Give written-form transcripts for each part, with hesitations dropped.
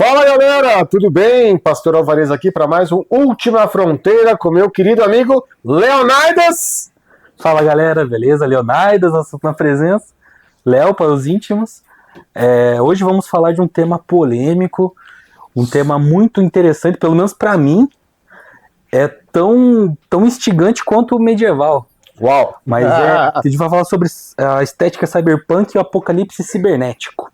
Fala galera, tudo bem? Pastor Alvarez aqui para mais um Última Fronteira com meu querido amigo Leonidas. Fala galera, beleza? Leonidas na presença, Léo para os íntimos. Hoje vamos falar de um tema polêmico, um tema muito interessante, pelo menos para mim, é tão instigante quanto o medieval. Uau! Mas a gente vai falar sobre a estética cyberpunk e o apocalipse cibernético.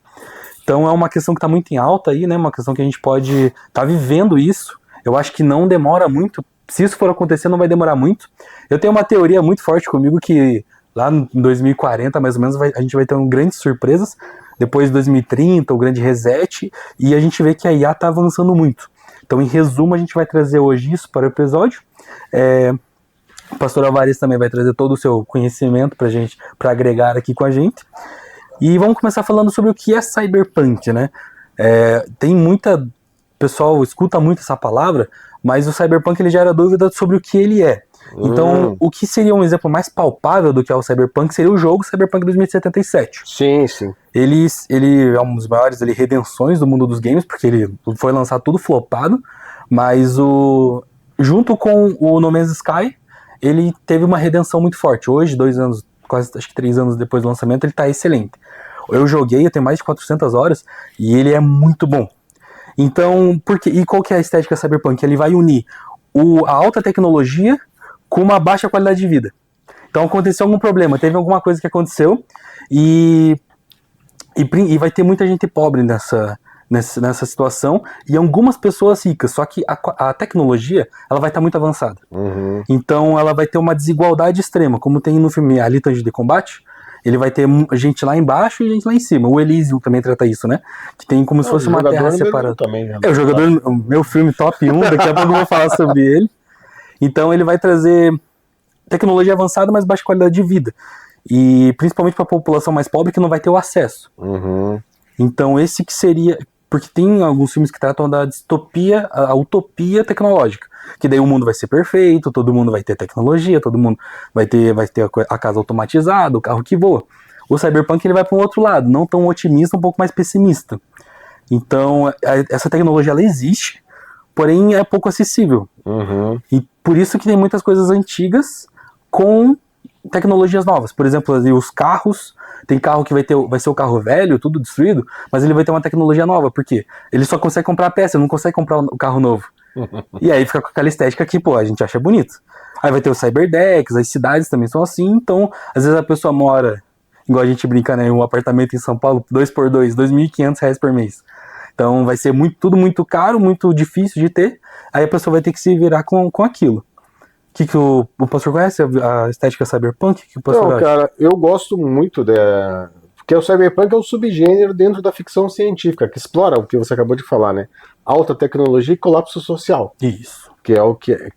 Então é uma questão que está muito em alta aí, né? Uma questão que a gente pode estar vivendo isso. Eu acho que não demora muito. Se isso for acontecer, não vai demorar muito. Eu tenho uma teoria muito forte comigo que lá em 2040, mais ou menos, a gente vai ter grandes surpresas. Depois de 2030, o grande reset. E a gente vê que a IA está avançando muito. Então, em resumo, a gente vai trazer hoje isso para o episódio. O pastor Alvarez também vai trazer todo o seu conhecimento para agregar aqui com a gente. E vamos começar falando sobre o que é cyberpunk, né? O pessoal escuta muito essa palavra, mas o cyberpunk ele gera dúvida sobre o que ele é. Então, o que seria um exemplo mais palpável do que é o cyberpunk seria o jogo Cyberpunk 2077. Sim, sim. Ele é um dos maiores redenções do mundo dos games, porque ele foi lançado tudo flopado, mas junto com o No Man's Sky, ele teve uma redenção muito forte. Hoje, 2 anos, quase acho que 3 anos depois do lançamento, ele tá excelente. Eu joguei, eu tenho mais de 400 horas, e ele é muito bom. Então, e qual que é a estética cyberpunk? Ele vai unir a alta tecnologia com uma baixa qualidade de vida. Então aconteceu algum problema, teve alguma coisa que aconteceu, e vai ter muita gente pobre nessa situação, e algumas pessoas ricas, só que a tecnologia ela vai estar muito avançada. Então ela vai ter uma desigualdade extrema, como tem no filme Alita Anjos de Combate. Ele vai ter gente lá embaixo e gente lá em cima. O Elysium também trata isso, né? Que tem como se fosse uma terra separada. Também, né? O jogador, o meu filme top 1, daqui a pouco eu vou falar sobre ele. Então ele vai trazer tecnologia avançada, mas baixa qualidade de vida. E principalmente para a população mais pobre que não vai ter o acesso. Então esse que seria... Porque tem alguns filmes que tratam da distopia, a utopia tecnológica. Que daí o mundo vai ser perfeito, todo mundo vai ter tecnologia, todo mundo vai ter a casa automatizada, o carro que voa. O cyberpunk ele vai para um outro lado, não tão otimista, um pouco mais pessimista. Então essa tecnologia ela existe, porém é pouco acessível. E por isso que tem muitas coisas antigas com tecnologias novas. Por exemplo, os carros, tem carro que vai ser o carro velho, tudo destruído, mas ele vai ter uma tecnologia nova, porque ele só consegue comprar a peça, não consegue comprar o carro novo. E aí fica com aquela estética que, a gente acha bonito. Aí vai ter os cyberdecks, as cidades também são assim, então, às vezes a pessoa mora, igual a gente brinca, né, em um apartamento em São Paulo, 2x2, R$2.500 por mês. Então vai ser tudo muito caro, muito difícil de ter, aí a pessoa vai ter que se virar com aquilo. Que o pastor conhece a estética cyberpunk? Que o pastor Não, cara, eu gosto muito porque o cyberpunk é um subgênero dentro da ficção científica, que explora o que você acabou de falar, né? Alta tecnologia e colapso social. Isso. Que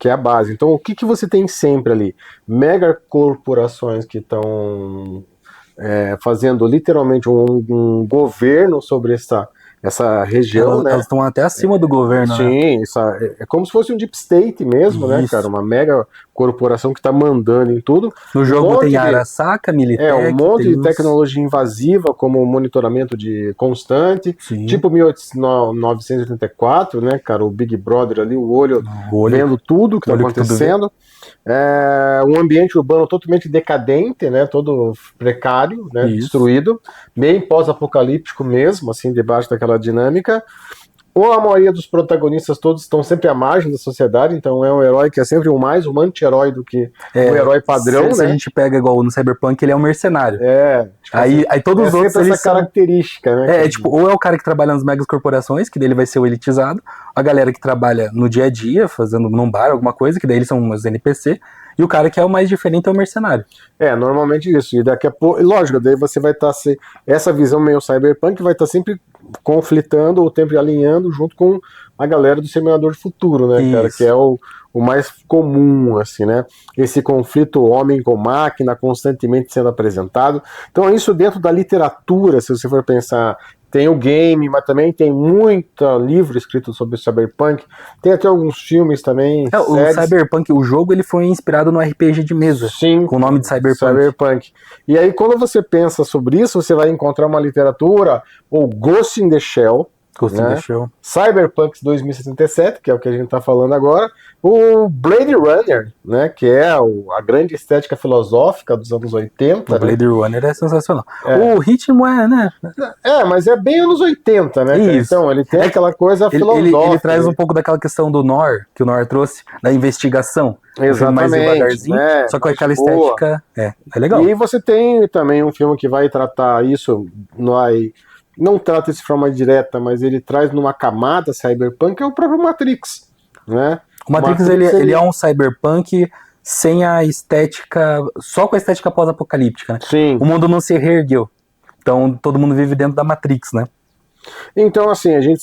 é a base. Então, o que você tem sempre ali? Mega corporações que estão fazendo literalmente um governo sobre essa região, né? Elas estão até acima do governo, sim, né? É como se fosse um deep state mesmo, né, cara? Uma mega corporação que tá mandando em tudo. No jogo tem Arasaka, Militech... um monte de tecnologia invasiva, como monitoramento constante, sim. Tipo 1984, né, cara? O Big Brother ali, o olho vendo tudo que tá acontecendo. Um ambiente urbano totalmente decadente, né? Todo precário, né? Destruído. Bem pós-apocalíptico mesmo, assim, debaixo daquela dinâmica. Ou a maioria dos protagonistas todos estão sempre à margem da sociedade, então é um herói que é sempre um anti-herói do que o herói padrão, se né? A gente pega igual no Cyberpunk, ele é um mercenário. Tipo aí todos os outros essa característica, né? Ou é o cara que trabalha nas megas corporações, que daí ele vai ser o elitizado, a galera que trabalha no dia a dia, fazendo num bar, alguma coisa, que daí eles são os NPC, e o cara que é o mais diferente é o mercenário. Normalmente isso. E daqui a pouco, lógico, daí você vai estar essa visão meio cyberpunk vai estar sempre conflitando ou sempre alinhando junto com a galera do Exterminador do Futuro, né, cara? Que é o mais comum, assim, né? Esse conflito homem com máquina constantemente sendo apresentado. Então isso dentro da literatura, se você for pensar, tem o game, mas também tem muito livro escrito sobre o cyberpunk, tem até alguns filmes também. O cyberpunk, o jogo, ele foi inspirado no RPG de mesa, sim, com o nome de cyberpunk. E aí quando você pensa sobre isso, você vai encontrar uma literatura, ou Ghost in the Shell, Ghost in the Shell. Cyberpunk 2077, que é o que a gente tá falando agora. O Blade Runner, né? Que é a grande estética filosófica dos anos 80. O Blade Runner é sensacional. É. O ritmo né? Mas é bem anos 80, né? Isso. Então, ele tem aquela coisa filosófica. Ele traz um pouco daquela questão do Noir, que o Noir trouxe, da investigação. Exatamente. Mais devagarzinho, só com aquela estética. É legal. E você tem também um filme que vai tratar isso, não trata isso de forma direta, mas ele traz numa camada cyberpunk, é o próprio Matrix, né? O Matrix ele é um cyberpunk sem a estética, só com a estética pós-apocalíptica, né? Sim. O mundo não se reergueu. Então todo mundo vive dentro da Matrix, né? Então, assim, a gente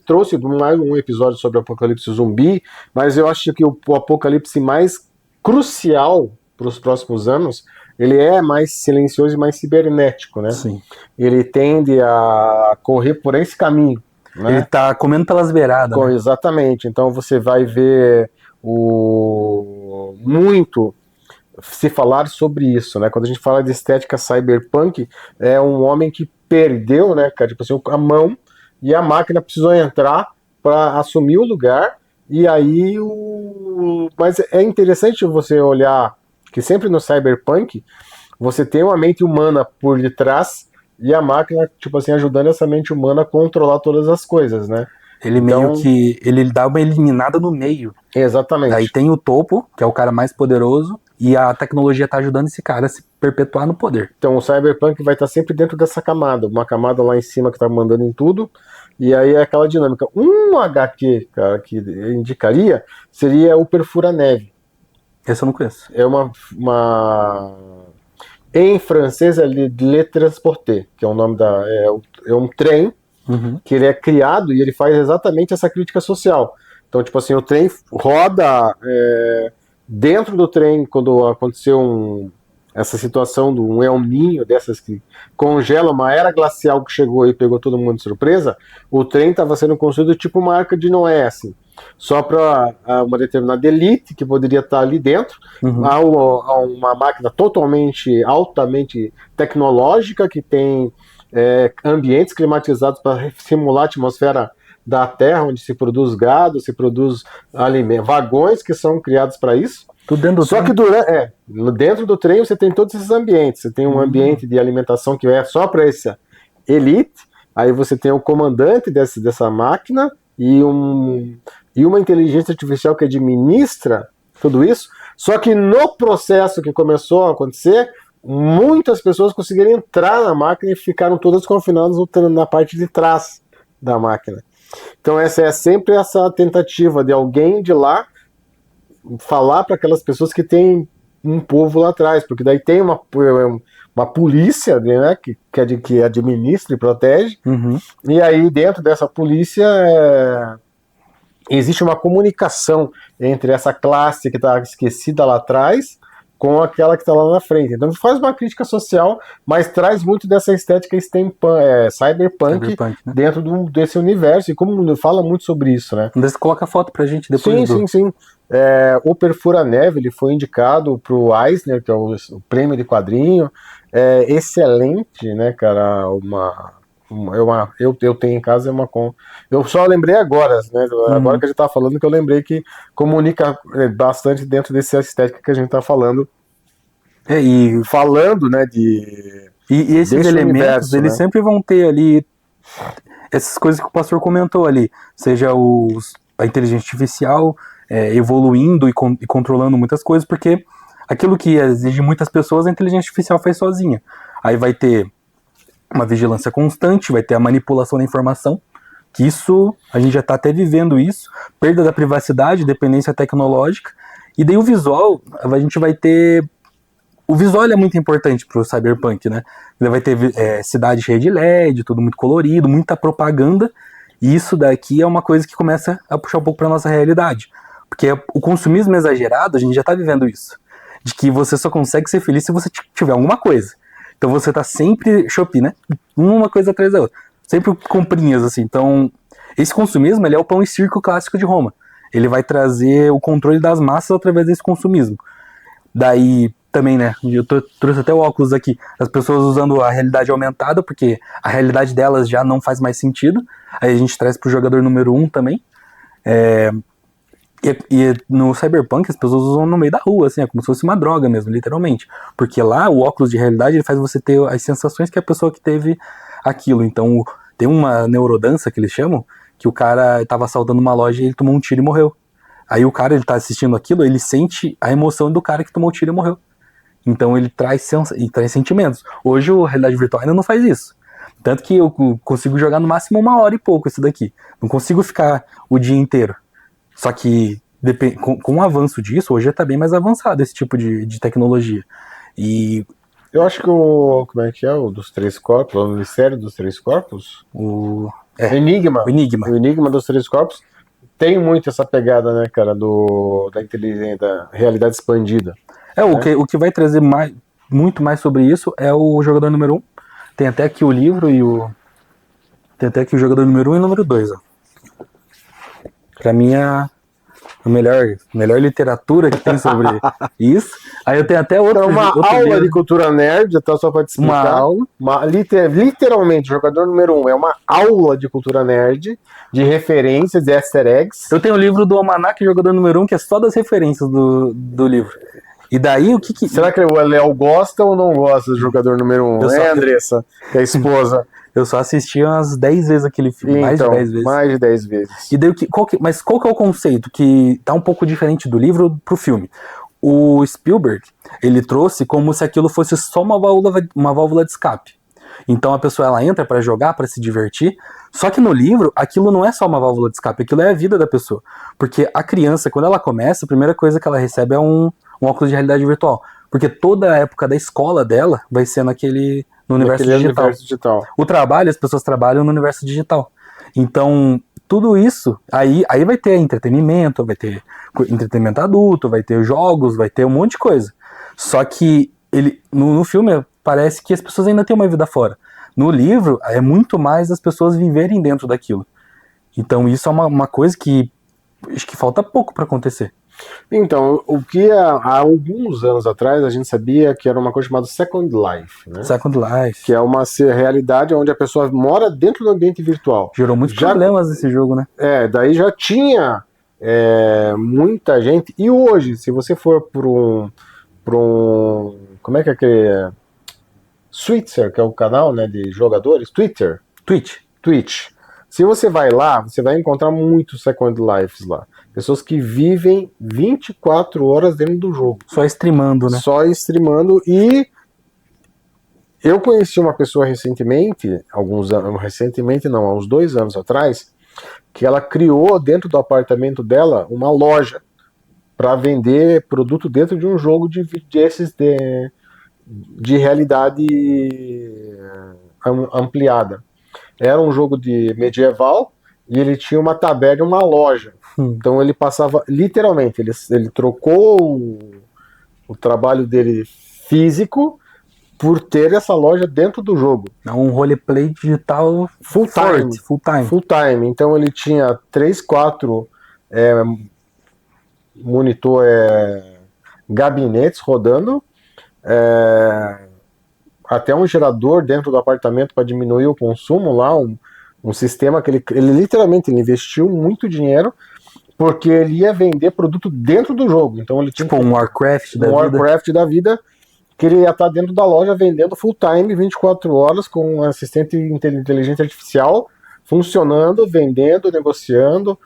trouxe mais um episódio sobre o apocalipse zumbi, mas eu acho que o apocalipse mais crucial para os próximos anos, ele é mais silencioso e mais cibernético, né? Sim. Ele tende a correr por esse caminho, né? Ele tá comendo pelas beiradas, né? Exatamente. Então você vai ver muito se falar sobre isso, né? Quando a gente fala de estética cyberpunk, é um homem que perdeu, né, cara, tipo assim, a mão, e a máquina precisou entrar para assumir o lugar, e aí mas é interessante você olhar que sempre no cyberpunk você tem uma mente humana por detrás e a máquina, tipo assim, ajudando essa mente humana a controlar todas as coisas, né? Ele meio que ele dá uma eliminada no meio. Exatamente. Aí tem o topo, que é o cara mais poderoso, e a tecnologia tá ajudando esse cara a se perpetuar no poder. Então o cyberpunk vai estar sempre dentro dessa camada, uma camada lá em cima que tá mandando em tudo, e aí é aquela dinâmica. Um HQ, cara, que eu indicaria seria o Perfura-Neve. Esse eu não conheço. É em francês é Le Transporter, que é o nome é um trem que ele é criado e ele faz exatamente essa crítica social. Então, tipo assim, o trem roda dentro do trem, quando aconteceu essa situação de um El Niño, dessas que congela uma era glacial que chegou e pegou todo mundo de surpresa, o trem estava sendo construído tipo uma Arca de Noé, assim, só para uma determinada elite que poderia estar ali dentro, há uma máquina altamente tecnológica, que tem ambientes climatizados para simular a atmosfera da Terra, onde se produz gado, se produz alimentos, vagões que são criados para isso. Tudo dentro do trem? Que dentro do trem você tem todos esses ambientes. Você tem um ambiente de alimentação que é só para essa elite, aí você tem o comandante dessa máquina e uma inteligência artificial que administra tudo isso. Só que no processo que começou a acontecer, muitas pessoas conseguiram entrar na máquina e ficaram todas confinadas na parte de trás da máquina. Então essa é sempre essa tentativa de alguém de lá falar para aquelas pessoas que tem um povo lá atrás, porque daí tem uma polícia, né, que administra e protege, e aí dentro dessa polícia existe uma comunicação entre essa classe que está esquecida lá atrás com aquela que está lá na frente. Então faz uma crítica social, mas traz muito dessa estética cyberpunk né? Dentro desse universo, e como fala muito sobre isso, né? Você coloca a foto pra gente depois. Sim. O Perfura-Neve, ele foi indicado pro Eisner, que é o prêmio de quadrinho. Excelente, né, cara? Eu tenho em casa eu só lembrei agora, né? Agora que a gente tá falando, que eu lembrei que comunica bastante dentro dessa estética que a gente tá falando. E falando, né, e esses elementos, universo, eles sempre vão ter ali essas coisas que o pastor comentou ali, seja a inteligência artificial evoluindo e controlando muitas coisas, porque aquilo que exige muitas pessoas, a inteligência artificial faz sozinha. Aí vai ter uma vigilância constante, vai ter a manipulação da informação, que isso, a gente já está até vivendo isso, perda da privacidade, dependência tecnológica, e daí o visual, a gente vai ter... O visual é muito importante pro cyberpunk, né? Ele vai ter cidade cheia de LED, tudo muito colorido, muita propaganda, e isso daqui é uma coisa que começa a puxar um pouco pra nossa realidade. Porque o consumismo exagerado, a gente já tá vivendo isso. De que você só consegue ser feliz se você tiver alguma coisa. Então você tá sempre shopping, né? Uma coisa atrás da outra. Sempre comprinhas, assim. Então, esse consumismo, ele é o pão e circo clássico de Roma. Ele vai trazer o controle das massas através desse consumismo. Daí, também, né? Eu trouxe até o óculos aqui. As pessoas usando a realidade aumentada, porque a realidade delas já não faz mais sentido. Aí a gente traz pro jogador número 1 também. E no Cyberpunk as pessoas usam no meio da rua, assim, é como se fosse uma droga mesmo, literalmente. Porque lá o óculos de realidade ele faz você ter as sensações que a pessoa que teve aquilo. Então tem uma neurodança que eles chamam, que o cara tava assaltando uma loja e ele tomou um tiro e morreu. Aí o cara, ele tá assistindo aquilo, ele sente a emoção do cara que tomou o tiro e morreu. Então ele traz sentimentos. Hoje a realidade virtual ainda não faz isso. Tanto que eu consigo jogar no máximo 1 hora e pouco isso daqui. Não consigo ficar o dia inteiro. Só que com o avanço disso, hoje tá bem mais avançado esse tipo de tecnologia. E eu acho que como é que é? O dos 3 corpos, o mistério dos 3 corpos? o Enigma. O Enigma. O Enigma dos 3 corpos tem muito essa pegada, né, cara, da inteligência, da realidade expandida. O que vai trazer muito mais sobre isso é o jogador número 1. Tem até aqui o livro tem até aqui o jogador número 1 e o número 2, ó. Pra mim é a melhor literatura que tem sobre isso. Aí eu tenho até outro aula livro. de cultura nerd, então só pra te explicar. Uma aula. Literalmente, o jogador número 1 é uma aula de cultura nerd, de referências, de easter eggs. Eu tenho o livro do Almanac Jogador número 1, que é só das referências do livro. E daí o que... Será que o Léo gosta ou não gosta do jogador número 1? Andressa, que é a esposa. Eu só assisti umas 10 vezes aquele filme, mais de 10 vezes. Mais de 10 vezes. E daí, mas qual que é o conceito que tá um pouco diferente do livro pro filme? O Spielberg, ele trouxe como se aquilo fosse só uma válvula de escape. Então a pessoa, ela entra pra jogar, pra se divertir, só que no livro, aquilo não é só uma válvula de escape, aquilo é a vida da pessoa. Porque a criança, quando ela começa, a primeira coisa que ela recebe é um óculos de realidade virtual. Porque toda a época da escola dela vai ser no universo digital. O trabalho, as pessoas trabalham no universo digital. Então, tudo isso, aí vai ter entretenimento, vai ter entretenimento adulto, vai ter jogos, vai ter um monte de coisa. Só que no filme parece que as pessoas ainda têm uma vida fora. No livro, é muito mais as pessoas viverem dentro daquilo. Então, isso é uma coisa que acho que falta pouco para acontecer. Então, o que há alguns anos atrás a gente sabia que era uma coisa chamada Second Life, né? Second Life. Que é uma realidade onde a pessoa mora dentro do ambiente virtual. Gerou muitos problemas esse jogo, né? Daí já tinha muita gente. E hoje, se você for por um como é que é aquele... Switzer, que é o canal, né, de jogadores, Twitch. Se você vai lá, você vai encontrar muitos Second Lives lá. Pessoas que vivem 24 horas dentro do jogo. Só streamando, né? Só streamando. E eu conheci uma pessoa recentemente, há uns 2 anos atrás, que ela criou dentro do apartamento dela uma loja para vender produto dentro de um jogo de realidade ampliada. Era um jogo de medieval e ele tinha uma taberna e uma loja. Então ele passava, literalmente, ele trocou o trabalho dele físico por ter essa loja dentro do jogo. É um roleplay digital full time. Então ele tinha 3, 4 gabinetes rodando, até um gerador dentro do apartamento para diminuir o consumo lá, um sistema que ele literalmente investiu muito dinheiro porque ele ia vender produto dentro do jogo. Então ele tinha um Warcraft da vida, que ele ia estar dentro da loja vendendo full time, 24 horas, com um assistente de inteligência artificial funcionando, vendendo, negociando,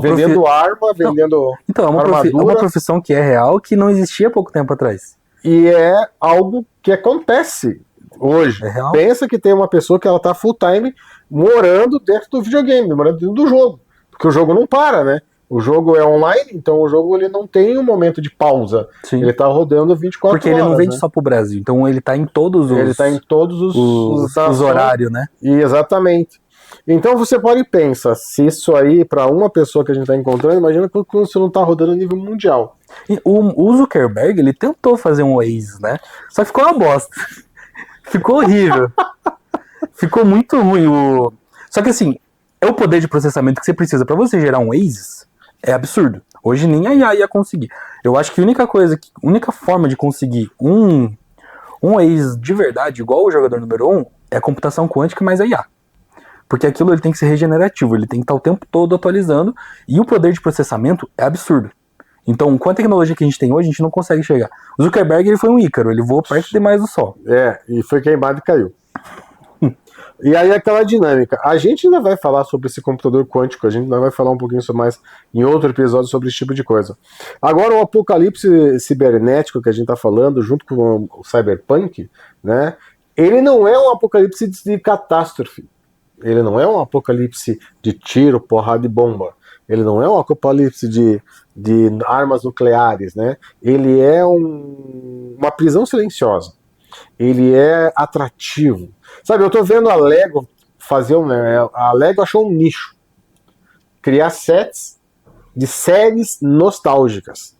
vendendo arma, vendendo armadura. É uma profissão que é real, que não existia há pouco tempo atrás. E é algo que acontece hoje. É real? Pensa que tem uma pessoa que ela tá full time morando dentro do videogame, morando dentro do jogo. Porque o jogo não para, né? O jogo é online, então o jogo ele não tem um momento de pausa. Sim. Ele tá rodando 24 horas. Porque ele não vende só pro Brasil, então ele tá em todos os horários, né? Exatamente. Então você pode pensar, se isso aí, para uma pessoa que a gente tá encontrando, imagina quando você não tá rodando a nível mundial. E o Zuckerberg, ele tentou fazer um Oasis, né? Só que ficou uma bosta. Ficou horrível. Ficou muito ruim. Só que assim, é o poder de processamento que você precisa para você gerar um Oasis. é absurdo. Hoje nem a IA ia conseguir. Eu acho que a única forma de conseguir um Waze de verdade, igual o jogador número 1, é a computação quântica mais a IA. Porque aquilo ele tem que ser regenerativo, ele tem que estar o tempo todo atualizando, e o poder de processamento é absurdo. Então, com a tecnologia que a gente tem hoje, a gente não consegue chegar. O Zuckerberg ele foi um Ícaro, ele voou perto demais do Sol. E foi queimado e caiu. E aí aquela dinâmica. A gente ainda vai falar sobre esse computador quântico, a gente ainda vai falar um pouquinho sobre mais em outro episódio sobre esse tipo de coisa. Agora o apocalipse cibernético que a gente está falando, junto com o cyberpunk, né? Ele não é um apocalipse de catástrofe. Ele não é um apocalipse de tiro, porrada e bomba. Ele não é um apocalipse de armas nucleares, né? Ele é uma prisão silenciosa. Ele é atrativo. Sabe, eu tô vendo a Lego fazer a Lego achou um nicho. Criar sets de séries nostálgicas.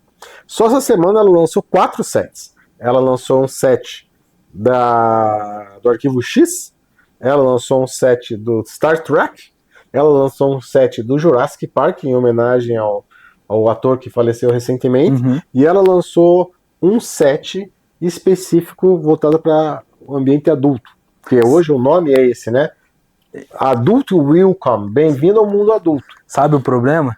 Só essa semana ela lançou 4 sets. Ela lançou um set do Arquivo X, ela lançou um set do Star Trek, ela lançou um set do Jurassic Park, em homenagem ao ator que faleceu recentemente, e ela lançou um set específico voltado para o ambiente adulto. Porque hoje o nome é esse, né? Adult Welcome, bem-vindo ao mundo adulto. Sabe o problema?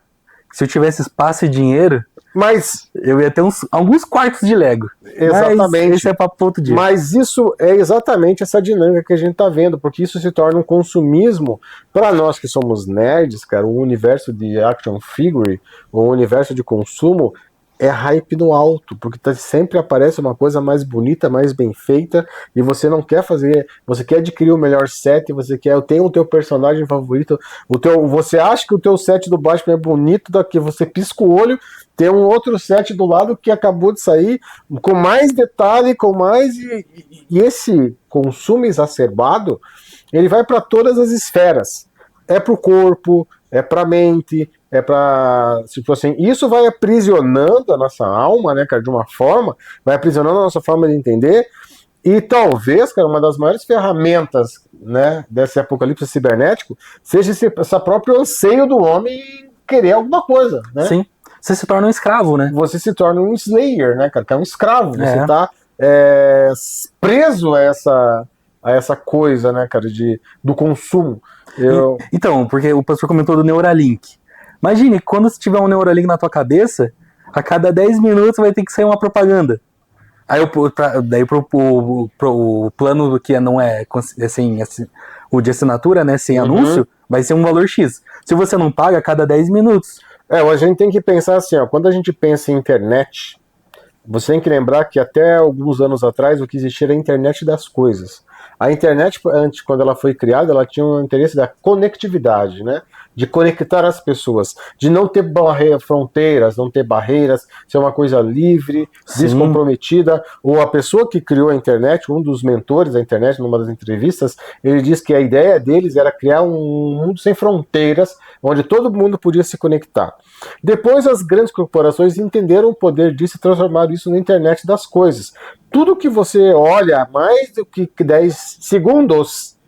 Se eu tivesse espaço e dinheiro, mas eu ia ter alguns quartos de Lego. Exatamente. Mas esse é papo outro dia. Mas isso é exatamente essa dinâmica que a gente tá vendo, porque isso se torna um consumismo para nós que somos nerds, cara. O universo de action figure, o universo de consumo é hype no alto, porque sempre aparece uma coisa mais bonita, mais bem feita, e você não quer fazer, você quer adquirir o melhor set, eu tenho o teu personagem favorito, você acha que o teu set do Batman é bonito, daqui você pisca o olho, tem um outro set do lado que acabou de sair, com mais detalhe, com mais, e esse consumo exacerbado, ele vai para todas as esferas, é pro corpo, é pra mente, é pra, tipo assim, isso vai aprisionando a nossa alma, né, cara, de uma forma, vai aprisionando a nossa forma de entender, e talvez, cara, uma das maiores ferramentas, né, desse apocalipse cibernético, seja esse próprio anseio do homem em querer alguma coisa, né? Sim, você se torna um escravo, né? Você se torna um slayer, né, cara, que é um escravo, você tá preso a essa coisa, né, cara, do consumo. Então, porque o pastor comentou do Neuralink. Imagine, quando você tiver um Neuralink na tua cabeça, a cada 10 minutos vai ter que sair uma propaganda. Aí daí pro plano que não é assim, o de assinatura, né, sem anúncio, vai ser um valor X. Se você não paga, a cada 10 minutos. A gente tem que pensar assim, ó, quando a gente pensa em internet, você tem que lembrar que até alguns anos atrás o que existia era a internet das coisas. A internet, antes, quando ela foi criada, ela tinha um interesse da conectividade, né? De conectar as pessoas, de não ter fronteiras, não ter barreiras, ser uma coisa livre, descomprometida. Ou a pessoa que criou a internet, um dos mentores da internet, numa das entrevistas, ele disse que a ideia deles era criar um mundo sem fronteiras, onde todo mundo podia se conectar. Depois as grandes corporações entenderam o poder disso e transformaram isso na internet das coisas. Tudo que você olha mais do que 10 segundos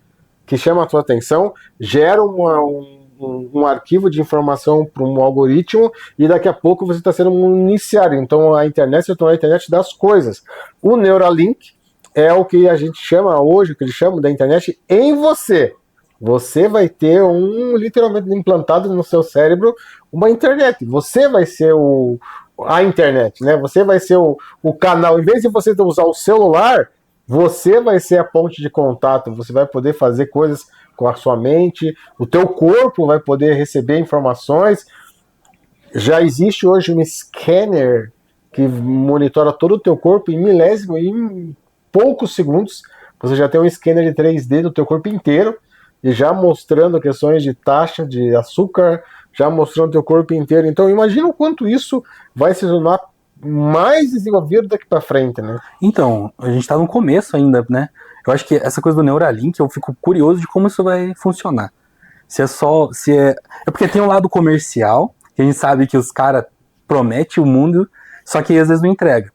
que chama a sua atenção, gera um arquivo de informação para um algoritmo e daqui a pouco você está sendo municiado. Então a internet se tornou a internet das coisas. O Neuralink é o que a gente chama hoje, o que eles chamam da internet em você. Você vai ter literalmente implantado no seu cérebro uma internet. Você vai ser a internet, né? Você vai ser o canal. Em vez de você usar o celular, você vai ser a ponte de contato. Você vai poder fazer coisas com a sua mente. O teu corpo vai poder receber informações. Já existe hoje um scanner que monitora todo o teu corpo em poucos segundos. Você já tem um scanner de 3D do teu corpo inteiro e já mostrando questões de taxa de açúcar, já mostrando o teu corpo inteiro. Então imagina o quanto isso vai se tornar mais desenvolvido daqui para frente, né? Então, a gente tá no começo ainda, né? Eu acho que essa coisa do Neuralink, eu fico curioso de como isso vai funcionar. É porque tem um lado comercial, que a gente sabe que os caras prometem o mundo, só que às vezes não entrega.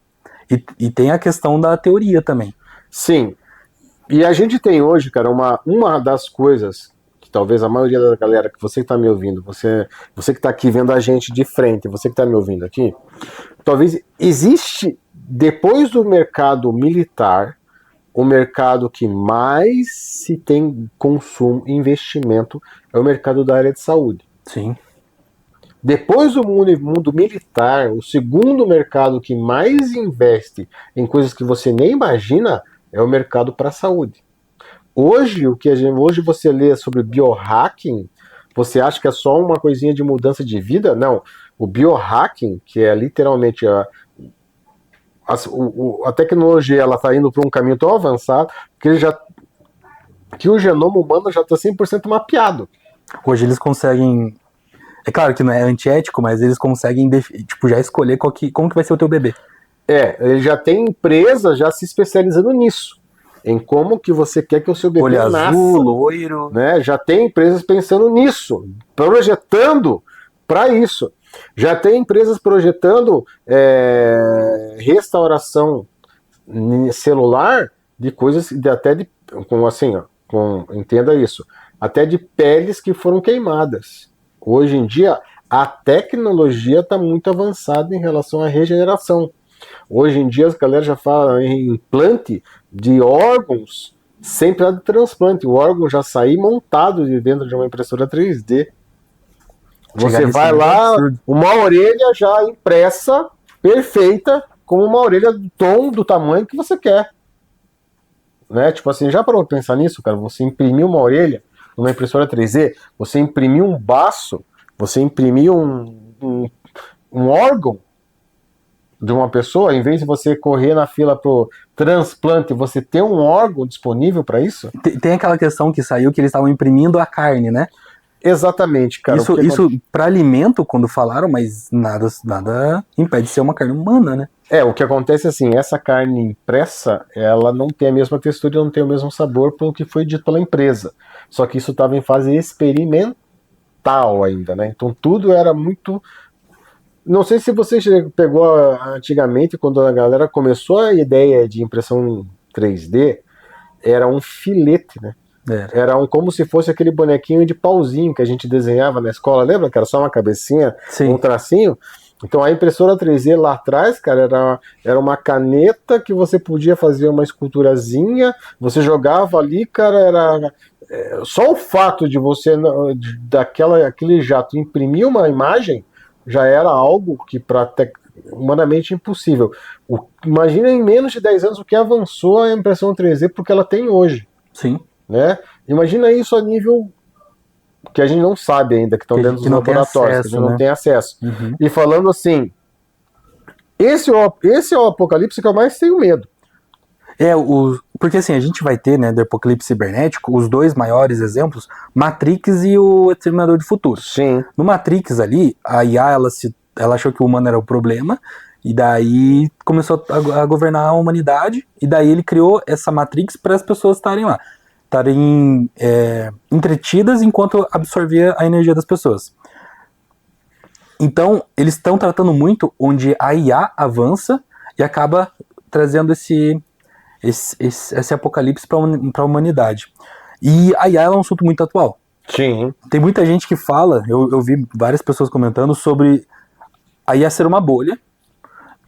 E tem a questão da teoria também. Sim. E a gente tem hoje, cara, uma das coisas que talvez a maioria da galera, que você que está me ouvindo, você que está aqui vendo a gente de frente, você que está me ouvindo aqui, talvez existe, depois do mercado militar, o mercado que mais se tem consumo e investimento é o mercado da área de saúde. Sim. Depois do mundo militar, o segundo mercado que mais investe em coisas que você nem imagina é o mercado para a saúde. Hoje, hoje você lê sobre biohacking, você acha que é só uma coisinha de mudança de vida? Não. O biohacking, que é literalmente a tecnologia, ela está indo para um caminho tão avançado que o genoma humano já está 100% mapeado. Hoje eles conseguem... É claro que não é antiético, mas eles conseguem tipo, já escolher como que vai ser o teu bebê. Ele já tem empresas já se especializando nisso. Em como que você quer que o seu bebê olho nasça. Azul, loiro. Né? Já tem empresas pensando nisso, projetando para isso. Já tem empresas projetando restauração celular de coisas, entenda isso, até de peles que foram queimadas. Hoje em dia, a tecnologia está muito avançada em relação à regeneração. Hoje em dia, a galera já fala em implante de órgãos sem precisar de transplante. O órgão já sair montado de dentro de uma impressora 3D. Você vai lá, uma orelha já impressa, perfeita, como uma orelha do tom, do tamanho que você quer. Né? Tipo assim, já parou pra pensar nisso, cara? Você imprimir uma orelha numa impressora 3D, você imprimir um baço, você imprimir um órgão de uma pessoa, em vez de você correr na fila pro transplante, você ter um órgão disponível para isso? Tem aquela questão que saiu que eles estavam imprimindo a carne, né? Exatamente, cara. Isso para alimento, quando falaram, mas nada impede de ser uma carne humana, né? O que acontece é assim, essa carne impressa, ela não tem a mesma textura e não tem o mesmo sabor pelo que foi dito pela empresa. Só que isso estava em fase experimental ainda, né? Então tudo era muito... Não sei se você pegou antigamente, quando a galera começou a ideia de impressão 3D, era um filete, né? Era como se fosse aquele bonequinho de pauzinho que a gente desenhava na escola, lembra? Que era só uma cabecinha, Sim. Um tracinho. Então a impressora 3D lá atrás, cara, era uma caneta que você podia fazer uma esculturazinha, você jogava ali, cara, era... Só o fato de você, daquele jato, imprimir uma imagem, já era algo que humanamente impossível. Imagina em menos de 10 anos o que avançou a impressão 3D porque ela tem hoje. Sim. Né? Imagina isso a nível que a gente não sabe ainda, que estão dentro dos laboratórios, que a gente não tem acesso. Uhum. E falando assim, esse é o apocalipse que eu mais tenho medo. Porque assim, a gente vai ter, né, do apocalipse cibernético, os dois maiores exemplos, Matrix e o Exterminador do Futuro. Sim. No Matrix ali, a IA, ela achou que o humano era o problema, e daí começou a governar a humanidade, e daí ele criou essa Matrix para as pessoas estarem lá, estarem entretidas enquanto absorvia a energia das pessoas. Então, eles estão tratando muito onde a IA avança e acaba trazendo esse apocalipse para a humanidade. E a IA é um assunto muito atual. Sim. Tem muita gente que fala, eu vi várias pessoas comentando sobre a IA ser uma bolha,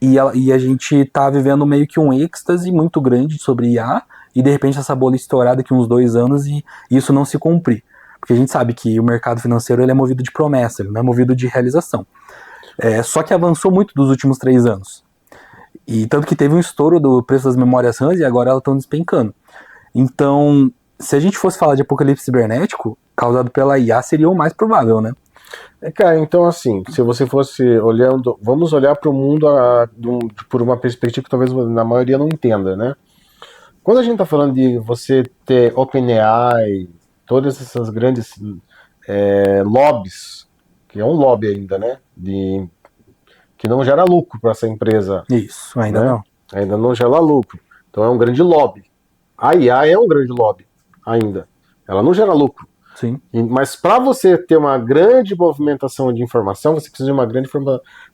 e a gente tá vivendo meio que um êxtase muito grande sobre IA, e de repente essa bolha estourar daqui uns 2 anos e isso não se cumprir. Porque a gente sabe que o mercado financeiro ele é movido de promessa, ele não é movido de realização. Só que avançou muito dos últimos 3 anos. E tanto que teve um estouro do preço das memórias RAM e agora elas estão despencando. Então, se a gente fosse falar de apocalipse cibernético, causado pela IA, seria o mais provável, né? Cara, então assim, se você fosse olhando, vamos olhar para o mundo por uma perspectiva que talvez na maioria não entenda, né? Quando a gente está falando de você ter OpenAI, todas essas grandes lobbies, que é um lobby ainda, né? Que não gera lucro para essa empresa. Isso, ainda né? não. Ainda não gera lucro. Então é um grande lobby. A IA é um grande lobby ainda. Ela não gera lucro. Sim. Mas para você ter uma grande movimentação de informação, você precisa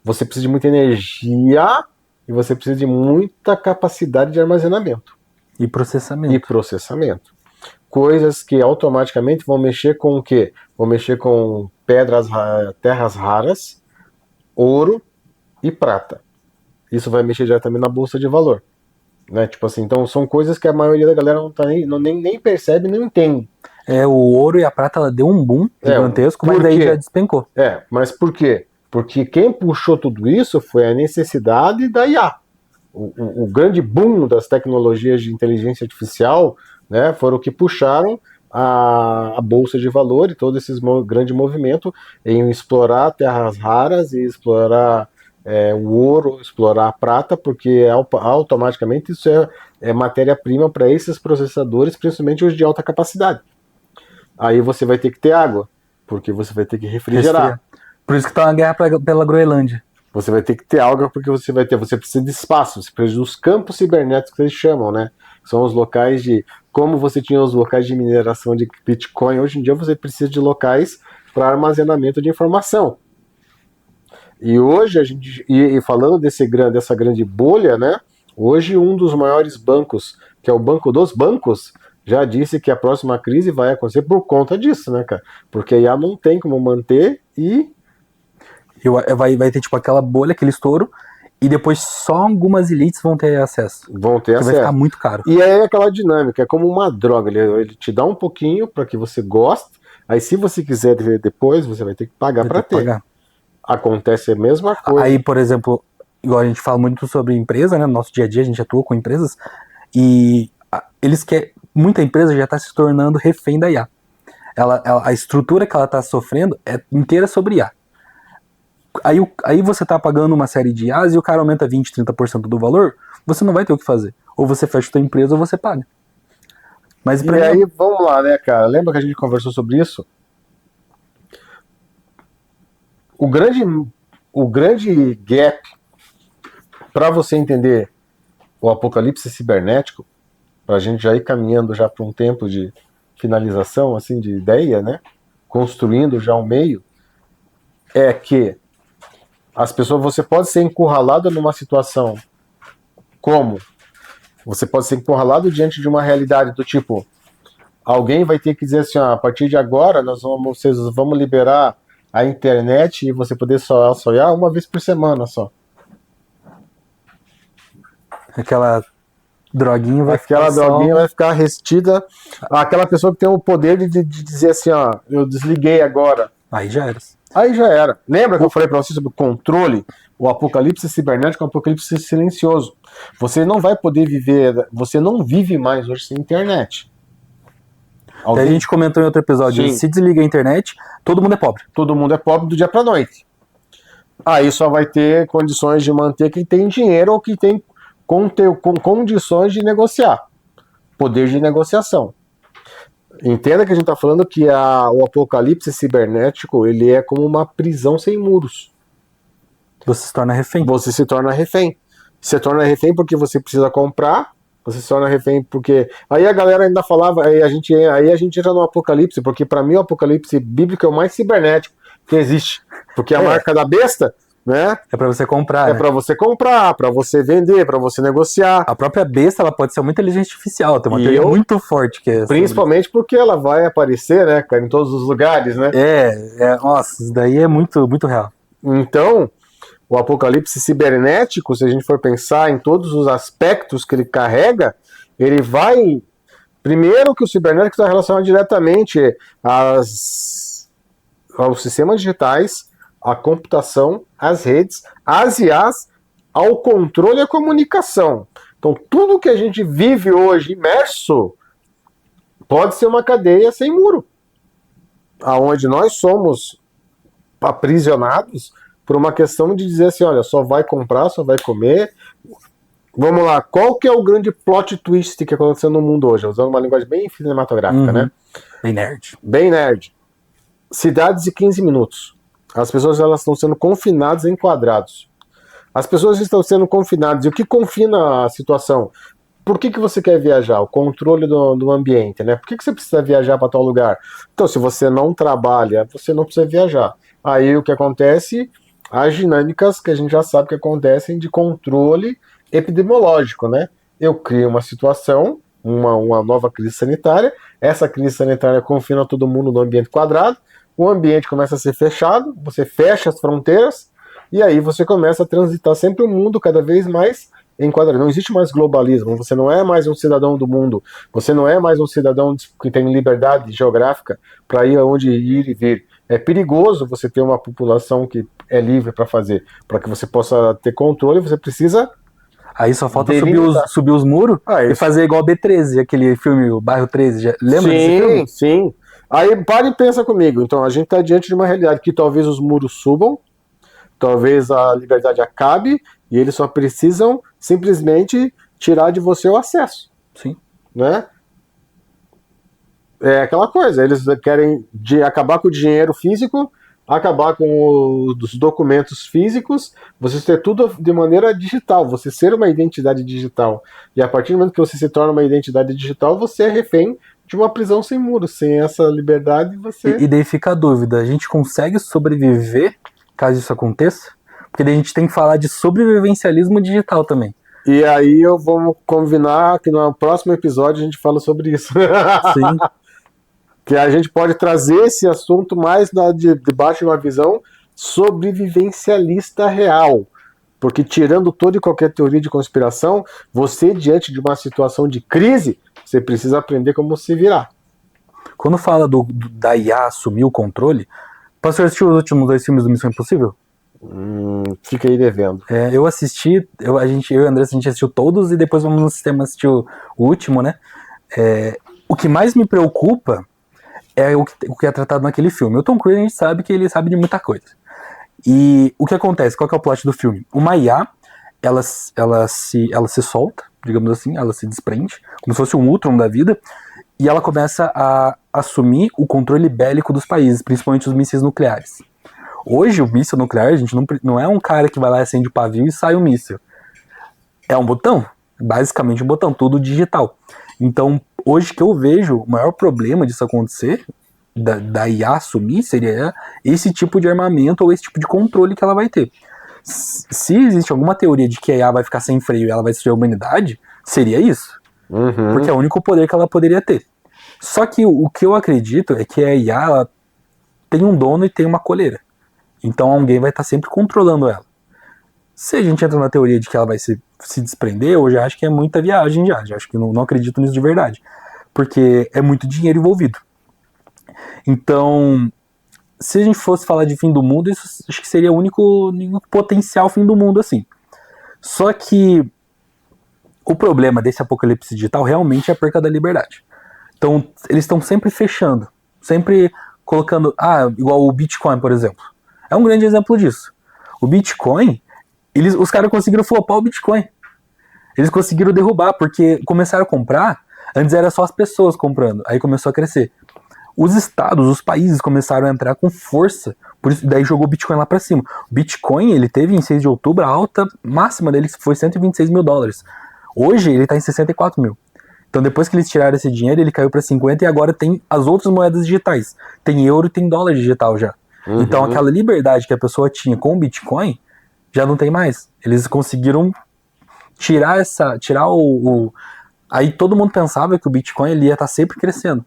você precisa de muita energia e você precisa de muita capacidade de armazenamento. E processamento. coisas que automaticamente vão mexer com o quê? Vão mexer com terras raras, ouro e prata. Isso vai mexer diretamente na bolsa de valor. Né? Tipo assim, então são coisas que a maioria da galera não, tá nem percebe, nem entende. O ouro e a prata, ela deu um boom gigantesco, mas daí já despencou. Mas por quê? Porque quem puxou tudo isso foi a necessidade da IA. O grande boom das tecnologias de inteligência artificial, né, foram o que puxaram a bolsa de valor e todo esse grande movimento em explorar terras raras e explorar o ouro, explorar a prata, porque automaticamente isso é matéria-prima para esses processadores, principalmente os de alta capacidade. Aí você vai ter que ter água, porque você vai ter que refrigerar. Por isso que tá uma guerra pela Groenlândia. Você vai ter que ter água porque você precisa de espaço, você precisa dos campos cibernéticos que eles chamam, né? São os locais como você tinha os locais de mineração de Bitcoin, hoje em dia você precisa de locais para armazenamento de informação. E hoje falando dessa grande bolha, né? Hoje um dos maiores bancos, que é o Banco dos Bancos, já disse que a próxima crise vai acontecer por conta disso, né, cara? Porque a IA não tem como manter vai ter tipo aquela bolha, aquele estouro, e depois só algumas elites vão ter acesso. Vão ter acesso. Vai ficar muito caro. E aí é aquela dinâmica, é como uma droga, ele te dá um pouquinho para que você goste, aí se você quiser depois, você vai ter que pagar para ter. Acontece a mesma coisa. Aí, por exemplo, igual a gente fala muito sobre empresa, né, no nosso dia a dia a gente atua com empresas, e muita empresa já está se tornando refém da IA. A estrutura que ela está sofrendo é inteira sobre IA. Aí você está pagando uma série de IAs e o cara aumenta 20, 30% do valor, você não vai ter o que fazer. Ou você fecha a sua empresa ou você paga. Mas aí, vamos lá, né, cara? Lembra que a gente conversou sobre isso? O grande gap para você entender o apocalipse cibernético, para a gente já ir caminhando já para um tempo de finalização, assim, de ideia, né? Construindo já um meio, é que você pode ser encurralado numa situação como? Você pode ser encurralado diante de uma realidade do tipo, alguém vai ter que dizer assim, a partir de agora vocês vamos liberar a internet e você poder sonhar uma vez por semana só. Aquela droguinha vai ficar restida. Aquela pessoa que tem o poder de dizer assim, eu desliguei agora. Aí já era. Lembra que eu falei para você sobre o controle? O apocalipse cibernético é um apocalipse silencioso. Você não vai poder viver, você não vive mais hoje sem internet. A gente comentou em outro episódio, se desliga a internet, todo mundo é pobre. Todo mundo é pobre do dia para noite. Aí só vai ter condições de manter quem tem dinheiro ou quem tem condições de negociar. Poder de negociação. Entenda que a gente está falando que o apocalipse cibernético ele é como uma prisão sem muros. Você se torna refém. Você se torna refém. Você se torna refém porque você precisa comprar. Você se torna refém porque... Aí a galera ainda falava... Aí a gente entra no apocalipse, porque para mim o apocalipse bíblico é o mais cibernético que existe. Porque a marca da besta... Né? É para você comprar. Para você comprar, para você vender, para você negociar. A própria besta ela pode ser uma inteligência artificial, tem uma teoria muito forte que é. Principalmente porque ela vai aparecer, né, cara, em todos os lugares, né? Nossa, isso daí é muito, muito real. Então, o apocalipse cibernético, se a gente for pensar em todos os aspectos que ele carrega, ele vai. Primeiro que o cibernético está relacionado diretamente aos sistemas digitais, à computação, às redes, às IAs, ao controle e à comunicação. Então, tudo que a gente vive hoje imerso pode ser uma cadeia sem muro, aonde nós somos aprisionados por uma questão de dizer assim, olha, só vai comprar, só vai comer. Vamos lá, qual que é o grande plot twist que aconteceu no mundo hoje? Usando uma linguagem bem cinematográfica, né? Bem nerd. Bem nerd. Cidades de 15 minutos. As pessoas elas estão sendo confinadas em quadrados. As pessoas estão sendo confinadas. E o que confina a situação? Por que você quer viajar? O controle do ambiente, né? Por que você precisa viajar para tal lugar? Então, se você não trabalha, você não precisa viajar. Aí o que acontece? As dinâmicas que a gente já sabe que acontecem de controle epidemiológico, né? Eu crio uma situação uma nova crise sanitária, essa crise sanitária confina todo mundo no ambiente quadrado, o ambiente começa a ser fechado, você fecha as fronteiras, e aí você começa a transitar sempre o mundo cada vez mais enquadrado. Não existe mais globalismo, você não é mais um cidadão do mundo, você não é mais um cidadão que tem liberdade geográfica para ir aonde ir e vir. É perigoso você ter uma população que é livre para fazer. Para que você possa ter controle, você precisa... Aí só falta subir os muros e fazer igual o B13, aquele filme, o Bairro 13. Já lembra desse filme? Sim. Aí para e pensa comigo. Então a gente está diante de uma realidade que talvez os muros subam, talvez a liberdade acabe, e eles só precisam simplesmente tirar de você o acesso. Sim. Né? É aquela coisa, eles querem acabar com o dinheiro físico, acabar com os documentos físicos, você ter tudo de maneira digital, você ser uma identidade digital. E a partir do momento que você se torna uma identidade digital, você é refém de uma prisão sem muros. Sem essa liberdade, você... E daí fica a dúvida, a gente consegue sobreviver caso isso aconteça? Porque daí a gente tem que falar de sobrevivencialismo digital também. E aí vamos combinar que no próximo episódio a gente fala sobre isso. Sim. Que a gente pode trazer esse assunto mais debaixo de uma visão sobrevivencialista real. Porque tirando toda e qualquer teoria de conspiração, você, diante de uma situação de crise, você precisa aprender como se virar. Quando fala da IA assumir o controle, você assistiu os últimos 2 filmes do Missão Impossível? Fica aí devendo. Eu assisti, eu e o André, a gente assistiu todos e depois vamos no sistema assistir o último, né? O que mais me preocupa é o que é tratado naquele filme. O Tom Cruise, a gente sabe que ele sabe de muita coisa. E o que acontece? Qual que é o plot do filme? Uma IA, ela se solta, digamos assim, ela se desprende, como se fosse um Ultron da vida, e ela começa a assumir o controle bélico dos países, principalmente os mísseis nucleares. Hoje, o míssil nuclear, a gente não é um cara que vai lá, acende o pavio e sai o míssil. É um botão, basicamente um botão, tudo digital. Então, hoje que eu vejo, o maior problema disso acontecer, da IA assumir, seria esse tipo de armamento ou esse tipo de controle que ela vai ter. Se existe alguma teoria de que a IA vai ficar sem freio e ela vai destruir a humanidade, seria isso. Uhum. Porque é o único poder que ela poderia ter. Só que o que eu acredito é que a IA ela tem um dono e tem uma coleira. Então alguém vai estar sempre controlando ela. Se a gente entra na teoria de que ela vai se desprender, eu já acho que é muita viagem já acho que não acredito nisso de verdade. Porque é muito dinheiro envolvido. Então, se a gente fosse falar de fim do mundo, isso acho que seria o único potencial fim do mundo, assim. Só que o problema desse apocalipse digital realmente é a perca da liberdade. Então, eles estão sempre fechando, sempre colocando, igual o Bitcoin, por exemplo. É um grande exemplo disso. O Bitcoin, os caras conseguiram flopar o Bitcoin. Eles conseguiram derrubar, porque começaram a comprar, antes era só as pessoas comprando, aí começou a crescer. Os estados, os países começaram a entrar com força, por isso daí jogou o Bitcoin lá pra cima. O Bitcoin, ele teve em 6 de outubro, a alta máxima dele foi $126 mil. Hoje ele tá em 64 mil. Então depois que eles tiraram esse dinheiro, ele caiu para 50 e agora tem as outras moedas digitais. Tem euro e tem dólar digital já. Uhum. Então aquela liberdade que a pessoa tinha com o Bitcoin já não tem mais. Eles conseguiram tirar Aí todo mundo pensava que o Bitcoin ele ia estar sempre crescendo.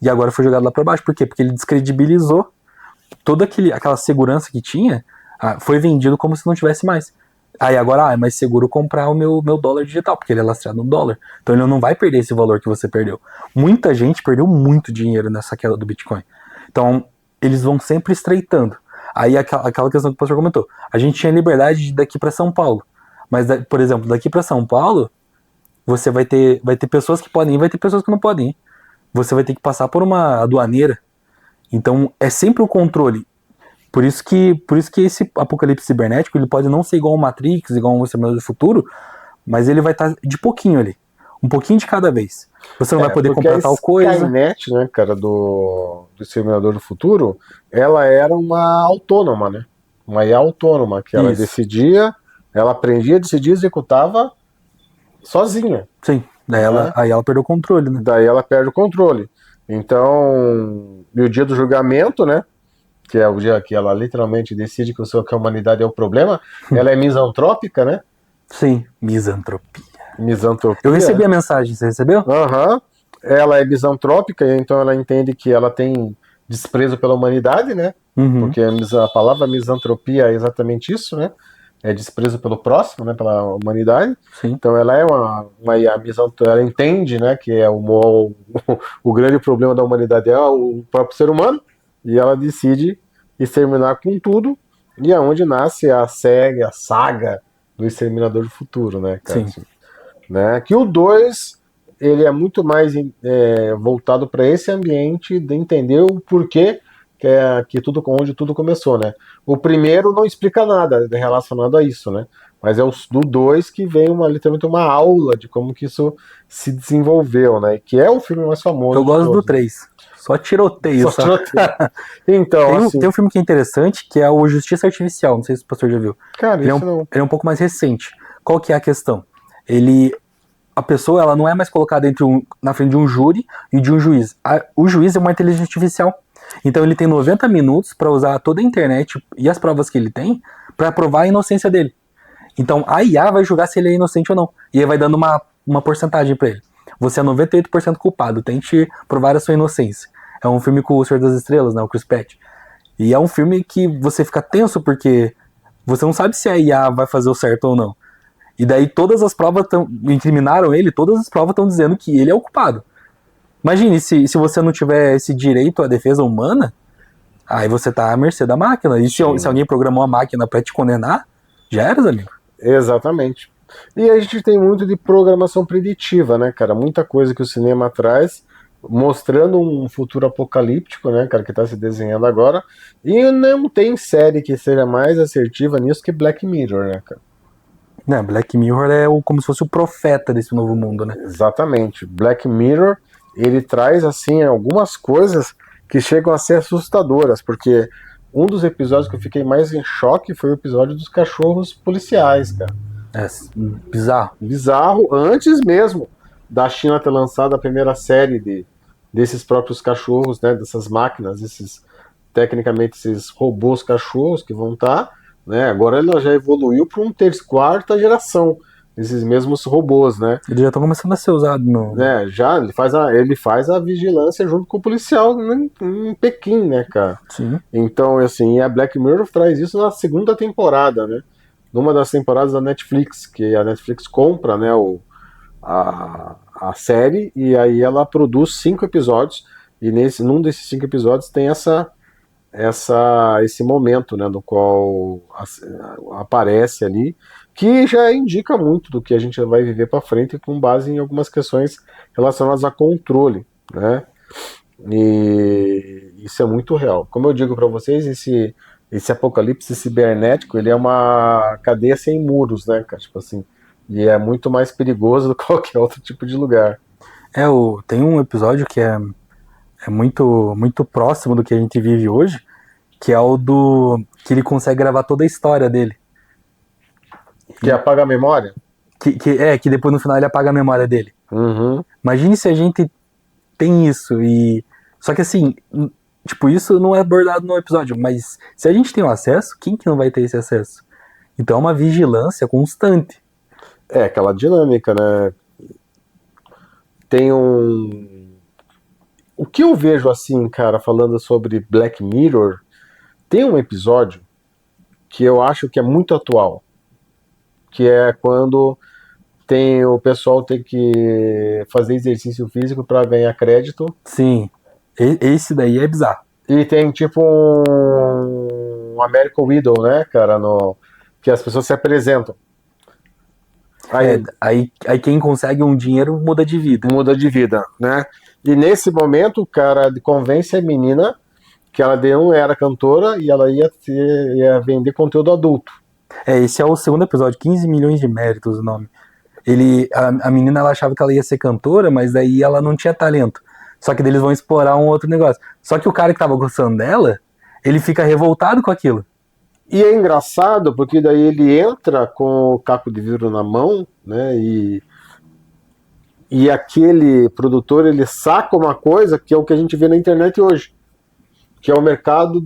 E agora foi jogado lá para baixo. Por quê? Porque ele descredibilizou toda aquela segurança que tinha, foi vendido como se não tivesse mais. Aí agora é mais seguro comprar o meu dólar digital, porque ele é lastreado no dólar. Então ele não vai perder esse valor que você perdeu. Muita gente perdeu muito dinheiro nessa queda do Bitcoin. Então eles vão sempre estreitando. Aí aquela questão que o pastor comentou. A gente tinha liberdade de ir daqui para São Paulo. Mas, por exemplo, daqui para São Paulo, você vai ter pessoas que podem ir, vai ter pessoas que não podem ir. Você vai ter que passar por uma aduaneira. Então é sempre o controle. Por isso que esse apocalipse cibernético ele pode não ser igual ao Matrix, igual ao Exterminador do Futuro, mas ele vai estar de pouquinho ali. Um pouquinho de cada vez. Você não vai poder comprar tal coisa. A Skynet, né, cara, do Exterminador do Futuro, ela era uma autônoma, né? Uma IA autônoma, que ela decidia, ela aprendia, decidia, executava sozinha. Sim, aí ela perdeu o controle, né? Daí ela perde o controle. Então, e o dia do julgamento, né? Que é o dia que ela literalmente decide que a humanidade é o problema, ela é misantrópica, né? Sim, misantropia. Misantropia. Eu recebi a mensagem, você recebeu? Aham. Ela é misantrópica, então ela entende que ela tem desprezo pela humanidade, né? Uhum. Porque a palavra misantropia é exatamente isso, né? É desprezo pelo próximo, né? Pela humanidade. Sim. Então ela é uma IA misantrópica, ela entende, né? Que é o grande problema da humanidade é o próprio ser humano, e ela decide exterminar com tudo, e aonde nasce a saga do Exterminador do Futuro, né, cara? Sim. Assim, né? Que o 2 ele é muito mais voltado para esse ambiente de entender o porquê que onde tudo começou, né? O primeiro não explica nada relacionado a isso, né? Mas é do 2 que vem literalmente uma aula de como que isso se desenvolveu, né? Que é o filme mais famoso Eu de gosto do todos, né? 3. Só tiroteio, só. Então, assim, Tem um filme que é interessante, que é o Justiça Artificial, não sei se o pastor já viu. cara, Ele isso não. é um pouco mais recente. Qual que é a questão? A pessoa ela não é mais colocada na frente de um júri e de um juiz. O juiz é uma inteligência artificial. Então ele tem 90 minutos para usar toda a internet e as provas que ele tem para provar a inocência dele. Então a IA vai julgar se ele é inocente ou não. E aí vai dando uma porcentagem para ele. Você é 98% culpado, tente provar a sua inocência. É um filme com o Senhor das Estrelas, né, o Chris Pratt. E é um filme que você fica tenso porque você não sabe se a IA vai fazer o certo ou não. E daí todas as provas incriminaram ele, todas as provas estão dizendo que ele é o culpado. Imagine, se você não tiver esse direito à defesa humana, aí você tá à mercê da máquina. E se alguém programou a máquina pra te condenar, já era, amigo. Exatamente. E a gente tem muito de programação preditiva, né, cara? Muita coisa que o cinema traz, mostrando um futuro apocalíptico, né, cara, que tá se desenhando agora. E não tem série que seja mais assertiva nisso que Black Mirror, né, cara? Né, Black Mirror é como se fosse o profeta desse novo mundo, né? Exatamente. Black Mirror, ele traz, assim, algumas coisas que chegam a ser assustadoras, porque um dos episódios que eu fiquei mais em choque foi o episódio dos cachorros policiais, cara. É bizarro. Bizarro, antes mesmo da China ter lançado a primeira série desses próprios cachorros, né, dessas máquinas, tecnicamente esses robôs cachorros que vão estar, né, agora ela já evoluiu para quarta geração desses mesmos robôs, né? Eles já estão começando a ser usados no... É, já ele faz a vigilância junto com o policial em Pequim, né, cara? Sim. Então, assim, a Black Mirror traz isso na segunda temporada, né? Numa das temporadas da Netflix, que a Netflix compra, né, a série, e aí ela produz 5 episódios, e num desses 5 episódios tem esse momento, né, do qual aparece ali, que já indica muito do que a gente vai viver para frente, com base em algumas questões relacionadas a controle, né? E isso é muito real. Como eu digo para vocês, esse apocalipse cibernético, ele é uma cadeia sem muros, né, cara? Tipo assim, e é muito mais perigoso do que qualquer outro tipo de lugar. Tem um episódio que é muito, muito próximo do que a gente vive hoje, que é o que ele consegue gravar toda a história dele. Que apaga a memória? Que depois no final ele apaga a memória dele. Uhum. Imagine se a gente tem isso Só que assim, tipo, isso não é abordado no episódio, mas se a gente tem o acesso, quem que não vai ter esse acesso? Então é uma vigilância constante. É, aquela dinâmica, né? Tem O que eu vejo assim, cara, falando sobre Black Mirror, tem um episódio que eu acho que é muito atual, que é quando o pessoal tem que fazer exercício físico para ganhar crédito. Sim, esse daí é bizarro. E tem tipo um American Idol, né, cara, que as pessoas se apresentam. Aí quem consegue um dinheiro muda de vida. Muda de vida, né? E nesse momento o cara convence a menina que ela não era cantora e ela ia vender conteúdo adulto. Esse é o segundo episódio, 15 milhões de méritos o nome. A menina ela achava que ela ia ser cantora, mas daí ela não tinha talento. Só que daí eles vão explorar um outro negócio. Só que o cara que tava gostando dela, ele fica revoltado com aquilo. E é engraçado porque daí ele entra com o caco de vidro na mão, né? E aquele produtor, ele saca uma coisa que é o que a gente vê na internet hoje, que é o mercado,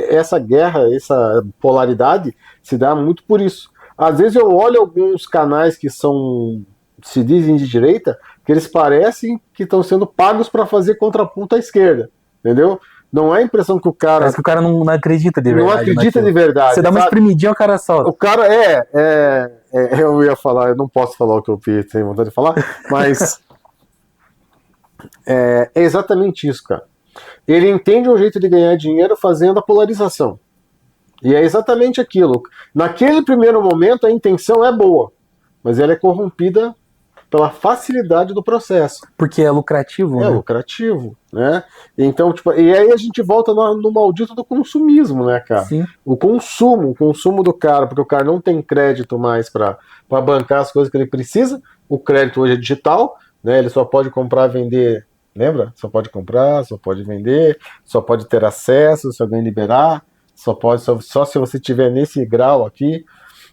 essa guerra, essa polaridade se dá muito por isso. Às vezes eu olho alguns canais que são se dizem de direita, que eles parecem que estão sendo pagos para fazer contraponto à esquerda, entendeu? Não é a impressão que o cara... Parece que o cara não acredita de verdade. Não acredita de verdade. Você dá uma espremidinha, o cara solta. O cara eu ia falar, eu não posso falar o que eu tenho vontade de falar, mas é exatamente isso, cara. Ele entende um jeito de ganhar dinheiro fazendo a polarização. E é exatamente aquilo. Naquele primeiro momento, a intenção é boa, mas ela é corrompida pela facilidade do processo. Porque é lucrativo, né? É lucrativo, né? Então, tipo, e aí a gente volta no maldito do consumismo, né, cara? Sim. O consumo do cara, porque o cara não tem crédito mais para bancar as coisas que ele precisa. O crédito hoje é digital, né? Ele só pode comprar, vender, lembra? Só pode comprar, só pode vender, só pode ter acesso se alguém liberar, só se você tiver nesse grau aqui.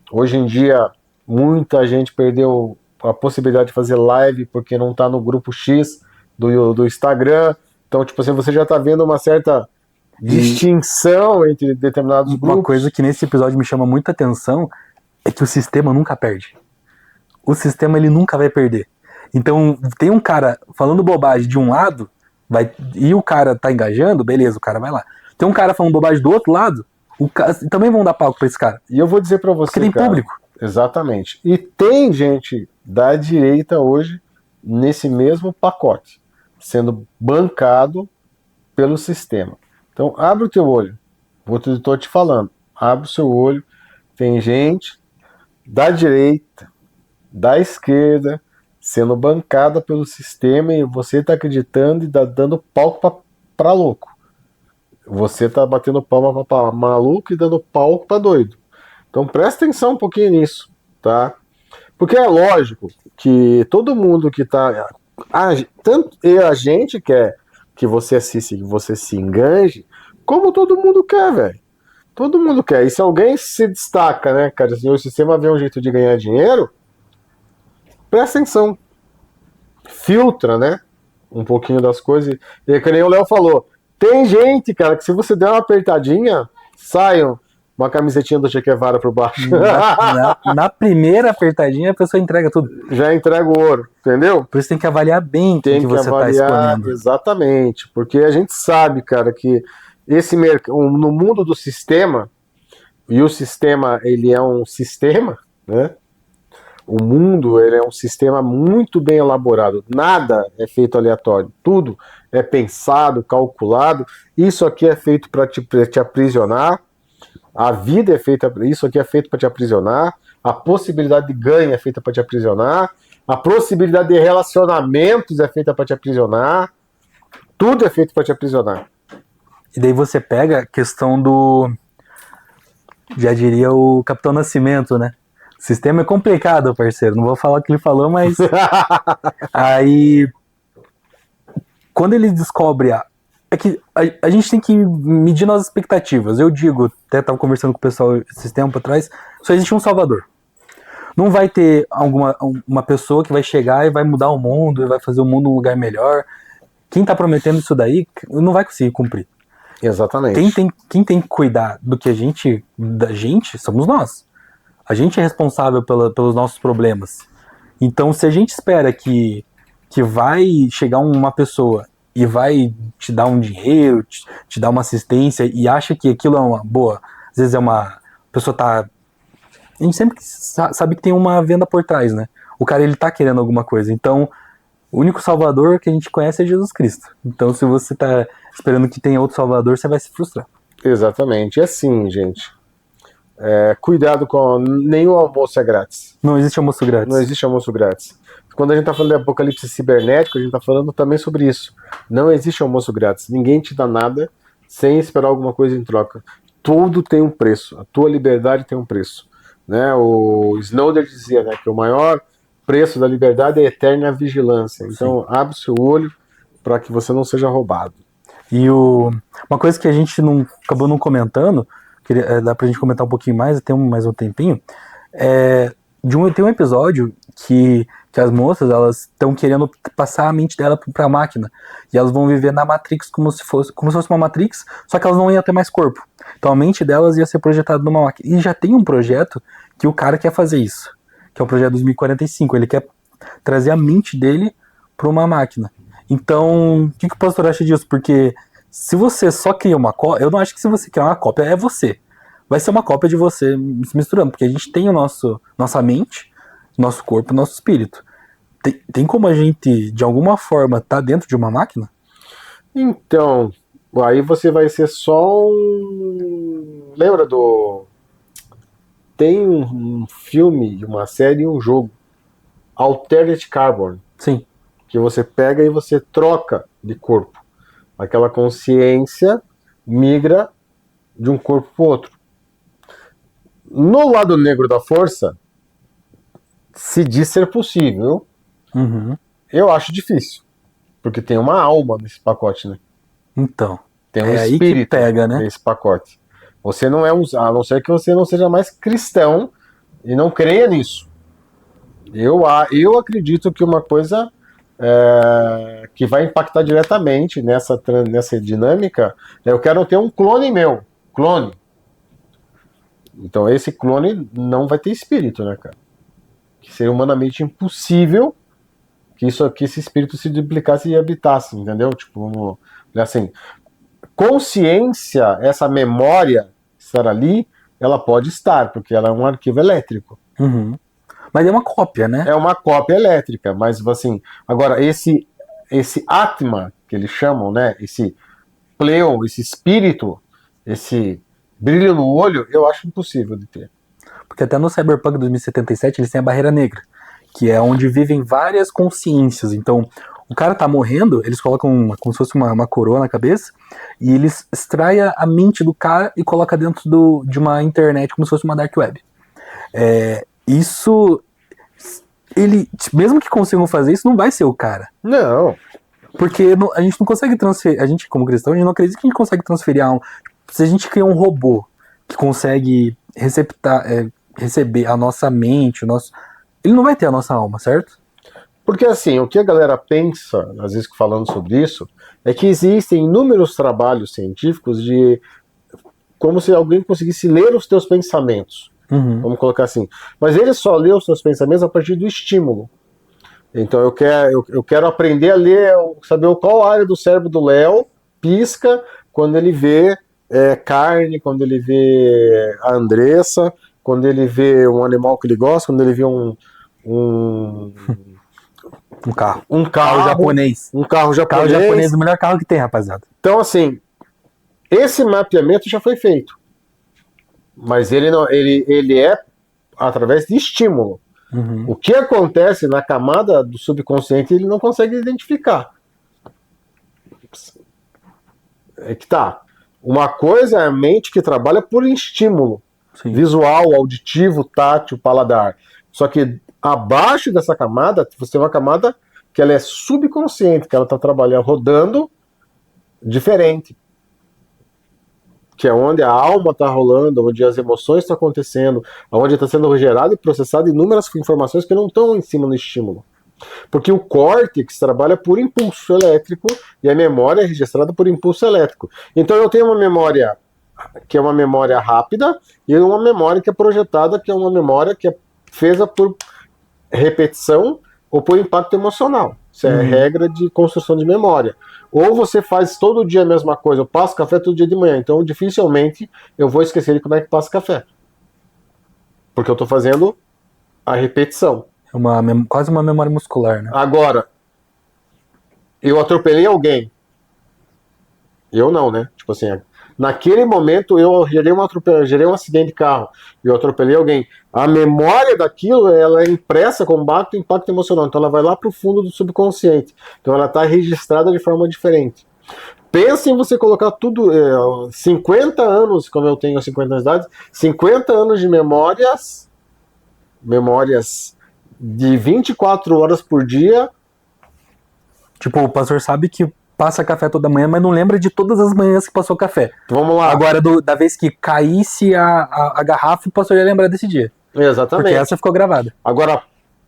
Hoje em dia, muita gente perdeu a possibilidade de fazer live porque não tá no grupo X do Instagram. Então, tipo assim, você já tá vendo uma certa distinção entre determinados grupos. Uma coisa que nesse episódio me chama muita atenção é que o sistema nunca perde. O sistema, ele nunca vai perder. Então, tem um cara falando bobagem de um lado, e o cara tá engajando, beleza, o cara vai lá. Tem um cara falando bobagem do outro lado, também vão dar palco pra esse cara. E eu vou dizer pra você, porque tem público. Exatamente. E tem gente da direita hoje nesse mesmo pacote, sendo bancado pelo sistema. Então, abre o teu olho. Estou te falando. Abre o seu olho. Tem gente da direita, da esquerda, sendo bancada pelo sistema e você está acreditando e tá dando palco para louco. Você está batendo palma para maluco e dando palco para doido. Então presta atenção um pouquinho nisso, tá? Porque é lógico que todo mundo que tá... tanto a gente quer que você assista, que você se engane, como todo mundo quer, velho. Todo mundo quer. E se alguém se destaca, né, cara, se o sistema vê um jeito de ganhar dinheiro, presta atenção. Filtra, né, um pouquinho das coisas. E que nem o Léo falou, tem gente, cara, que se você der uma apertadinha, saiam uma camisetinha do Che Guevara por baixo. Na primeira apertadinha, a pessoa entrega tudo. Já entrega o ouro, entendeu? Por isso tem que avaliar bem o que você está exponendo. Exatamente, porque a gente sabe, cara, que no mundo do sistema, e o sistema, ele é um sistema, né? O mundo, ele é um sistema muito bem elaborado. Nada é feito aleatório. Tudo é pensado, calculado. Isso aqui é feito para te aprisionar. A vida é feita, isso aqui é feito para te aprisionar, a possibilidade de ganho é feita para te aprisionar, a possibilidade de relacionamentos é feita para te aprisionar, tudo é feito para te aprisionar. E daí você pega a questão do, já diria o Capitão Nascimento, né? O sistema é complicado, parceiro, não vou falar o que ele falou, mas aí, quando ele descobre é que a gente tem que medir nossas expectativas. Eu digo, até estava conversando com o pessoal esses tempos atrás, só existe um salvador. Não vai ter uma pessoa que vai chegar e vai mudar o mundo, e vai fazer o mundo um lugar melhor. Quem está prometendo isso daí não vai conseguir cumprir. Exatamente. Quem tem que cuidar da gente somos nós. A gente é responsável pelos nossos problemas. Então, se a gente espera que vai chegar uma pessoa e vai te dar um dinheiro, te dar uma assistência e acha que aquilo é uma boa, às vezes a pessoa tá... A gente sempre sabe que tem uma venda por trás, né? O cara, ele tá querendo alguma coisa. Então, o único salvador que a gente conhece é Jesus Cristo. Então, se você tá esperando que tenha outro salvador, você vai se frustrar. Exatamente. E assim, gente, cuidado com... Nenhum almoço é grátis. Não existe almoço grátis. Não existe almoço grátis. Quando a gente está falando de apocalipse cibernético, a gente está falando também sobre isso. Não existe almoço grátis. Ninguém te dá nada sem esperar alguma coisa em troca. Tudo tem um preço. A tua liberdade tem um preço. Né? O Snowden dizia, né, que o maior preço da liberdade é a eterna vigilância. Então, abre o seu olho para que você não seja roubado. E uma coisa que a gente acabou não comentando, dá pra gente comentar um pouquinho mais, até mais um tempinho, tem um episódio que as moças, elas estão querendo passar a mente dela pra máquina, e elas vão viver na Matrix como se fosse uma Matrix, só que elas não iam ter mais corpo. Então a mente delas ia ser projetada numa máquina. E já tem um projeto que o cara quer fazer isso, que é o projeto 2045. Ele quer trazer a mente dele para uma máquina. Então, o que o pastor acha disso? Porque se você só cria uma cópia, eu não acho que se você criar uma cópia, é você. Vai ser uma cópia de você se misturando, porque a gente tem nossa mente, nosso corpo, nosso espírito. Tem como a gente, de alguma forma, tá dentro de uma máquina? Então, aí você vai ser só um... Lembra do... Tem um filme, uma série e um jogo, Altered Carbon, Sim. que você pega e você troca de corpo. Aquela consciência migra de um corpo para o outro. No lado negro da força, se diz ser possível. Uhum. Eu acho difícil, porque tem uma alma nesse pacote, né? Então, Tem um aí espírito que pega, né? nesse pacote. Você não é a não ser que você não seja mais cristão e não creia nisso. Eu acredito que uma coisa que vai impactar diretamente nessa dinâmica é eu quero ter um clone meu. Clone. Então esse clone não vai ter espírito, né, cara? Que seria humanamente impossível que esse espírito se duplicasse e habitasse, entendeu? Tipo, assim, consciência, essa memória estar ali, ela pode estar, porque ela é um arquivo elétrico. Uhum. Mas é uma cópia, né? É uma cópia elétrica, mas assim, agora esse Atma, que eles chamam, né? Esse Pleo, esse espírito, esse brilho no olho, eu acho impossível de ter. Porque até no Cyberpunk 2077 eles têm a barreira negra, que é onde vivem várias consciências. Então, o cara tá morrendo, eles colocam como se fosse uma coroa na cabeça, e eles extraem a mente do cara e colocam dentro de uma internet, como se fosse uma dark web. Isso, ele, mesmo que consigam fazer isso, não vai ser o cara. Não. Porque a gente não consegue transferir, a gente como cristão, a gente não acredita que a gente consegue transferir a alma. Se a gente cria um robô que consegue receber a nossa mente, ele não vai ter a nossa alma, certo? Porque assim, o que a galera pensa, às vezes falando sobre isso, é que existem inúmeros trabalhos científicos de como se alguém conseguisse ler os teus pensamentos. Uhum. Vamos colocar assim. Mas ele só lê os teus pensamentos a partir do estímulo. Então eu quero aprender a ler, saber qual área do cérebro do Léo pisca quando ele vê carne, quando ele vê a Andressa, quando ele vê um animal que ele gosta, quando ele vê um carro. Um carro japonês. Um carro japonês. Carro japonês é o melhor carro que tem, rapaziada. Então, assim, esse mapeamento já foi feito. Mas ele é através de estímulo. Uhum. O que acontece na camada do subconsciente ele não consegue identificar. É que tá. Uma coisa é a mente que trabalha por estímulo. Sim. Visual, auditivo, tátil, paladar. Só que abaixo dessa camada, você tem uma camada que ela é subconsciente, que ela está trabalhando, rodando diferente. Que é onde a alma está rolando, onde as emoções estão acontecendo, onde está sendo gerado e processado inúmeras informações que não estão em cima do estímulo. Porque o córtex trabalha por impulso elétrico e a memória é registrada por impulso elétrico. Então eu tenho uma memória que é uma memória rápida e uma memória que é projetada, que é uma memória que é feita por repetição ou por impacto emocional. Isso é regra de construção de memória. Ou você faz todo dia a mesma coisa, eu passo café todo dia de manhã, então dificilmente eu vou esquecer de como é que passa café. Porque eu estou fazendo a repetição. Quase uma memória muscular, né? Agora, eu atropelei alguém. Eu não, né? Tipo assim, naquele momento eu gerei um acidente de carro. Eu atropelei alguém. A memória daquilo, ela é impressa com impacto emocional. Então ela vai lá pro fundo do subconsciente. Então ela está registrada de forma diferente. Pensa em você colocar tudo, 50 anos, como eu tenho 50 anos de idade, 50 anos de memórias de 24 horas por dia. Tipo, o pastor sabe que passa café toda manhã, mas não lembra de todas as manhãs que passou café. Vamos lá. Agora, da vez que caísse a garrafa, o pastor ia lembrar desse dia. Exatamente. Porque essa ficou gravada. Agora,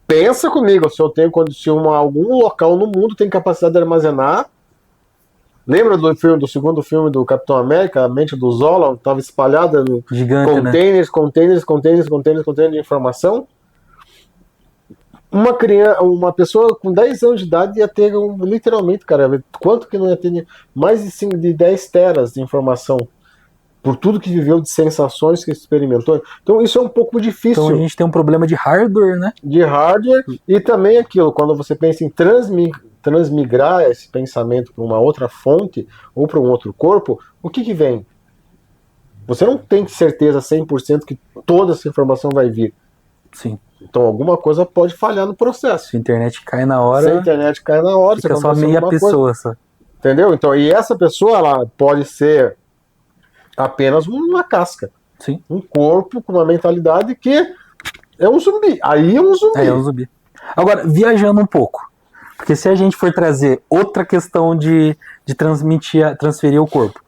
pensa comigo, se eu tenho algum local no mundo tem capacidade de armazenar. Lembra do segundo filme do Capitão América, a mente do Zola, estava espalhada no gigante, containers de informação? uma pessoa com 10 anos de idade ia ter, literalmente, cara, quanto que não ia ter? Mais de 10 teras de informação. Por tudo que viveu, de sensações que experimentou. Então isso é um pouco difícil. Então a gente tem um problema de hardware, né? De hardware, e também aquilo, quando você pensa em transmigrar esse pensamento para uma outra fonte ou para um outro corpo, o que vem? Você não tem certeza 100% que toda essa informação vai vir. Sim. Então alguma coisa pode falhar no processo. Se a internet cai na hora, se a internet cai na hora, fica só meia pessoa. Só. Entendeu? Então, e essa pessoa, ela pode ser apenas uma casca. Sim. Um corpo com uma mentalidade que é um zumbi. Aí é um zumbi. É um zumbi. Agora, viajando um pouco. Porque se a gente for trazer outra questão de transferir o corpo.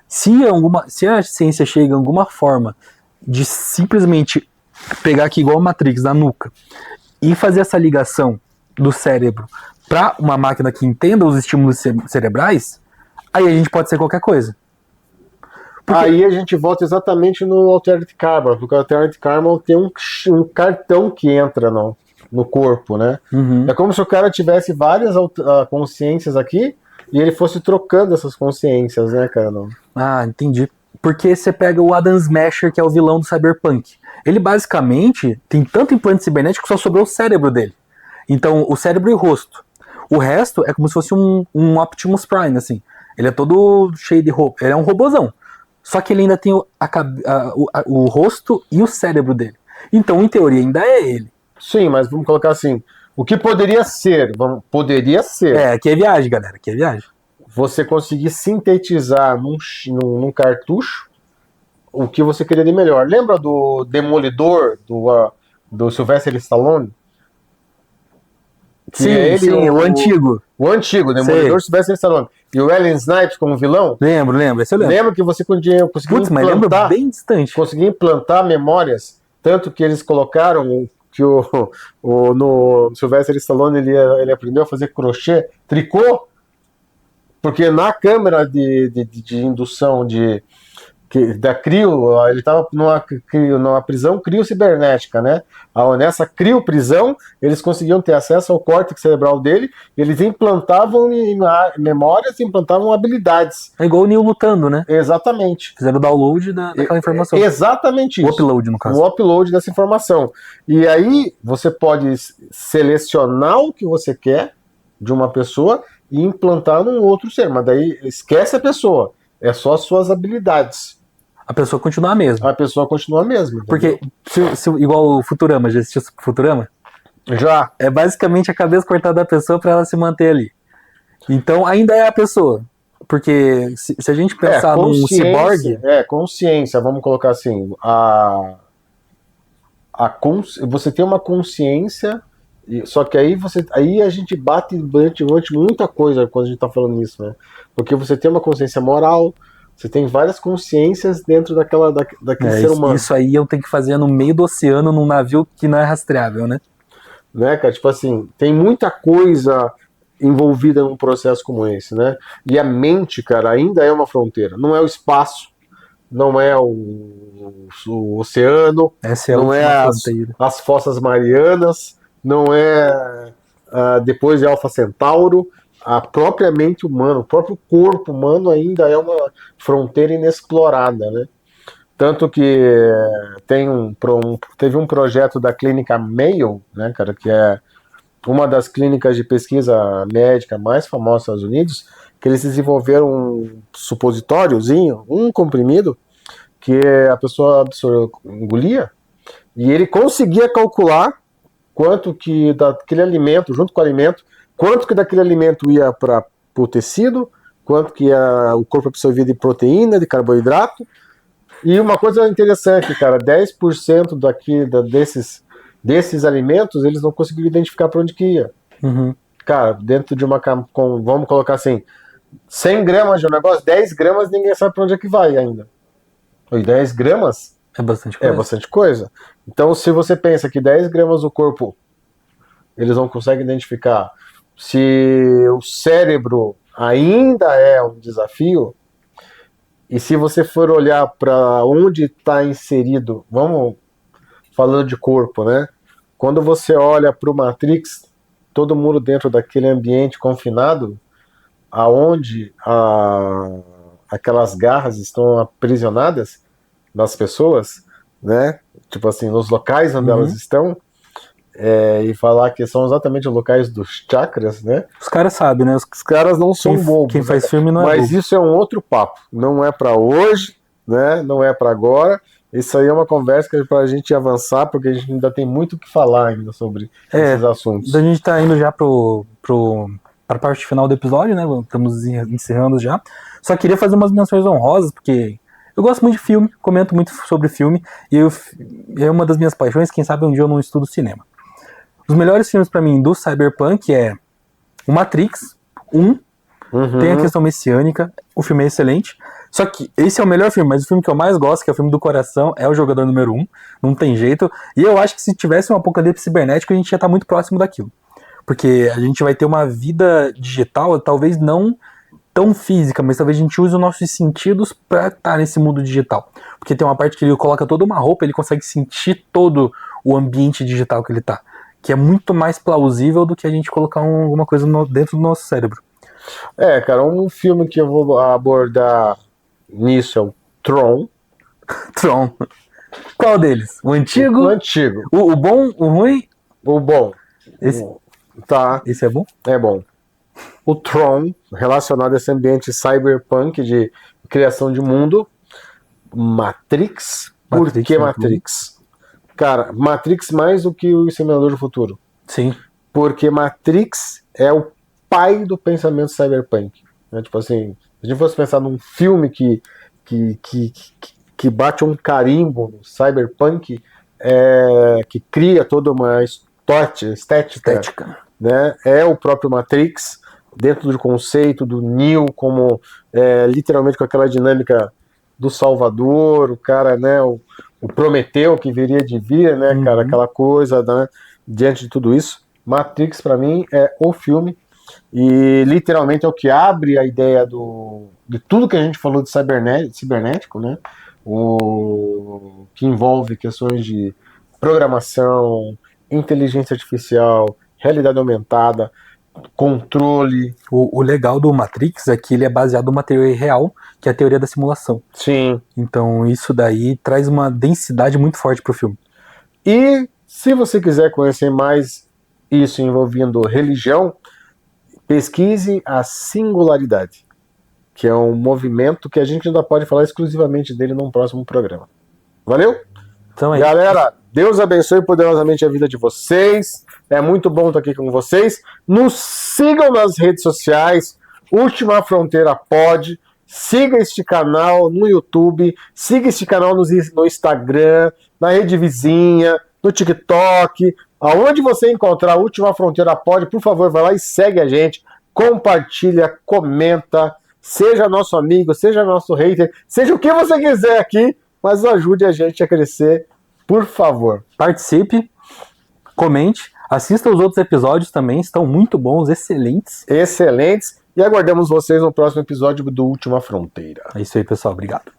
Se a ciência chega em alguma forma de simplesmente pegar aqui igual a Matrix, da nuca, e fazer essa ligação do cérebro para uma máquina que entenda os estímulos cerebrais, aí a gente pode ser qualquer coisa. Porque... Aí a gente volta exatamente no Altered Carbon, porque o Altered Carbon tem um cartão que entra no corpo, né? Uhum. É como se o cara tivesse várias consciências aqui e ele fosse trocando essas consciências, né, cara? Ah, entendi. Porque você pega o Adam Smasher, que é o vilão do Cyberpunk. Ele basicamente tem tanto implante cibernético que só sobrou o cérebro dele. Então, o cérebro e o rosto. O resto é como se fosse um Optimus Prime, assim. Ele é todo cheio de roupa. Ele é um robozão. Só que ele ainda tem o rosto e o cérebro dele. Então, em teoria, ainda é ele. Sim, mas vamos colocar assim. O que poderia ser? Poderia ser. Aqui é viagem, galera. Aqui é viagem. Você conseguir sintetizar num cartucho o que você queria de melhor. Lembra do Demolidor, do Sylvester Stallone? Sim, o antigo. O antigo, Demolidor Sylvester Stallone. E o Wesley Snipes como vilão? Lembro, esse eu lembro. Lembra que você conseguia implantar, bem distante. Conseguia implantar memórias, tanto que eles colocaram que no Sylvester Stallone ele aprendeu a fazer crochê, tricô, porque na câmera de indução da CRIO, ele estava numa prisão CRIO-cibernética, né? Nessa CRIO-prisão, eles conseguiam ter acesso ao córtex cerebral dele, eles implantavam memórias e implantavam habilidades. É igual o Neo lutando, né? Exatamente. Fizeram o download daquela informação. Exatamente isso. O upload, no caso. O upload dessa informação. E aí, você pode selecionar o que você quer de uma pessoa e implantar num outro ser, mas daí esquece a pessoa, é só as suas habilidades. A pessoa continua a mesma. A pessoa continua a mesma. Porque, igual o Futurama, já assistiu o Futurama? Já. É basicamente a cabeça cortada da pessoa para ela se manter ali. Então, ainda é a pessoa. Porque se a gente pensar num ciborgue... Consciência, vamos colocar assim, você tem uma consciência, só que aí a gente bate muita coisa quando a gente está falando isso, né? Porque você tem uma consciência moral, você tem várias consciências dentro daquele ser humano. Isso aí eu tenho que fazer no meio do oceano, num navio que não é rastreável, né? Né, cara? Tipo assim, tem muita coisa envolvida num processo como esse, né? E a mente, cara, ainda é uma fronteira. Não é o espaço, não é o oceano, não é as fossas marianas, não é depois de Alfa Centauro. A própria mente humana, o próprio corpo humano ainda é uma fronteira inexplorada, né? Tanto que teve um projeto da clínica Mayo, né, cara, que é uma das clínicas de pesquisa médica mais famosas dos Estados Unidos, que eles desenvolveram um supositóriozinho, um comprimido, que a pessoa engolia, e ele conseguia calcular quanto que daquele alimento, junto com o alimento, quanto que daquele alimento ia para o tecido, quanto que o corpo absorvia de proteína, de carboidrato. E uma coisa interessante, cara, 10% desses alimentos, eles não conseguiam identificar para onde que ia. Uhum. Cara, dentro de vamos colocar assim, 100 gramas de um negócio, 10 gramas ninguém sabe para onde é que vai ainda. E 10 gramas é bastante coisa. É bastante coisa. Então, se você pensa que 10 gramas do corpo eles não conseguem identificar, se o cérebro ainda é um desafio, e se você for olhar para onde está inserido, vamos falando de corpo, né? quando você olha para o Matrix, todo mundo dentro daquele ambiente confinado, aonde aquelas garras estão aprisionadas nas pessoas, né? Tipo assim, nos locais onde elas estão, e falar que são exatamente os locais dos chakras, né? Os caras sabem, né? Os caras não são bobos. Quem faz filme não é Mas bobo. isso é um outro papo. Não é para hoje, né? Não é para agora. Isso aí é uma conversa que é pra gente avançar, porque a gente ainda tem muito o que falar ainda sobre esses assuntos. A gente tá indo já pra parte final do episódio, né? Estamos encerrando já. Só queria fazer umas menções honrosas, porque eu gosto muito de filme, comento muito sobre filme, e é uma das minhas paixões, quem sabe um dia eu não estudo cinema. Os melhores filmes pra mim do Cyberpunk é o Matrix 1, tem a questão messiânica, o filme é excelente. Só que esse é o melhor filme, mas o filme que eu mais gosto, que é o filme do coração, é o Jogador Número 1, não tem jeito. E eu acho que se tivesse um apocalipse cibernético, a gente ia estar muito próximo daquilo. Porque a gente vai ter uma vida digital, talvez não tão física, mas talvez a gente use os nossos sentidos pra estar nesse mundo digital. Porque tem uma parte que ele coloca toda uma roupa, ele consegue sentir todo o ambiente digital que ele tá. Que é muito mais plausível do que a gente colocar alguma coisa dentro do nosso cérebro. Cara, um filme que eu vou abordar nisso é o Tron. Tron. Qual deles? O antigo? O antigo. O bom? O ruim? O bom. Esse, Tá. esse é bom? É bom. O Tron, relacionado a esse ambiente cyberpunk de criação de mundo. Matrix. Por que Matrix? Cara, Matrix mais do que o Exterminador do Futuro. Sim. Porque Matrix é o pai do pensamento cyberpunk. Né? Tipo assim, se a gente fosse pensar num filme que bate um carimbo no cyberpunk, que cria toda uma estética. Né? É o próprio Matrix, dentro do conceito do Neo, como literalmente com aquela dinâmica do Salvador, o cara, né, o Prometeu que viria de vir, né, cara, aquela coisa, né, diante de tudo isso. Matrix, pra mim, é o filme, e literalmente é o que abre a ideia de tudo que a gente falou de cibernético, né, o que envolve questões de programação, inteligência artificial, realidade aumentada, controle. O legal do Matrix é que ele é baseado numa teoria real, que é a teoria da simulação. Sim. Então isso daí traz uma densidade muito forte pro filme. E se você quiser conhecer mais isso envolvendo religião, pesquise a Singularidade, que é um movimento que a gente ainda pode falar exclusivamente dele num próximo programa. Valeu? Então Galera, Deus abençoe poderosamente a vida de vocês. É muito bom estar aqui com vocês. Nos sigam nas redes sociais, Última Fronteira Pod. Siga este canal no YouTube, siga este canal no Instagram, na rede vizinha, no TikTok. Aonde você encontrar a Última Fronteira Pod, por favor, vai lá e segue a gente, compartilha, comenta, seja nosso amigo, seja nosso hater, seja o que você quiser aqui, mas ajude a gente a crescer, por favor. Participe, comente, assista os outros episódios também, estão muito bons, excelentes. Excelentes, e aguardamos vocês no próximo episódio do Última Fronteira. É isso aí, pessoal, obrigado.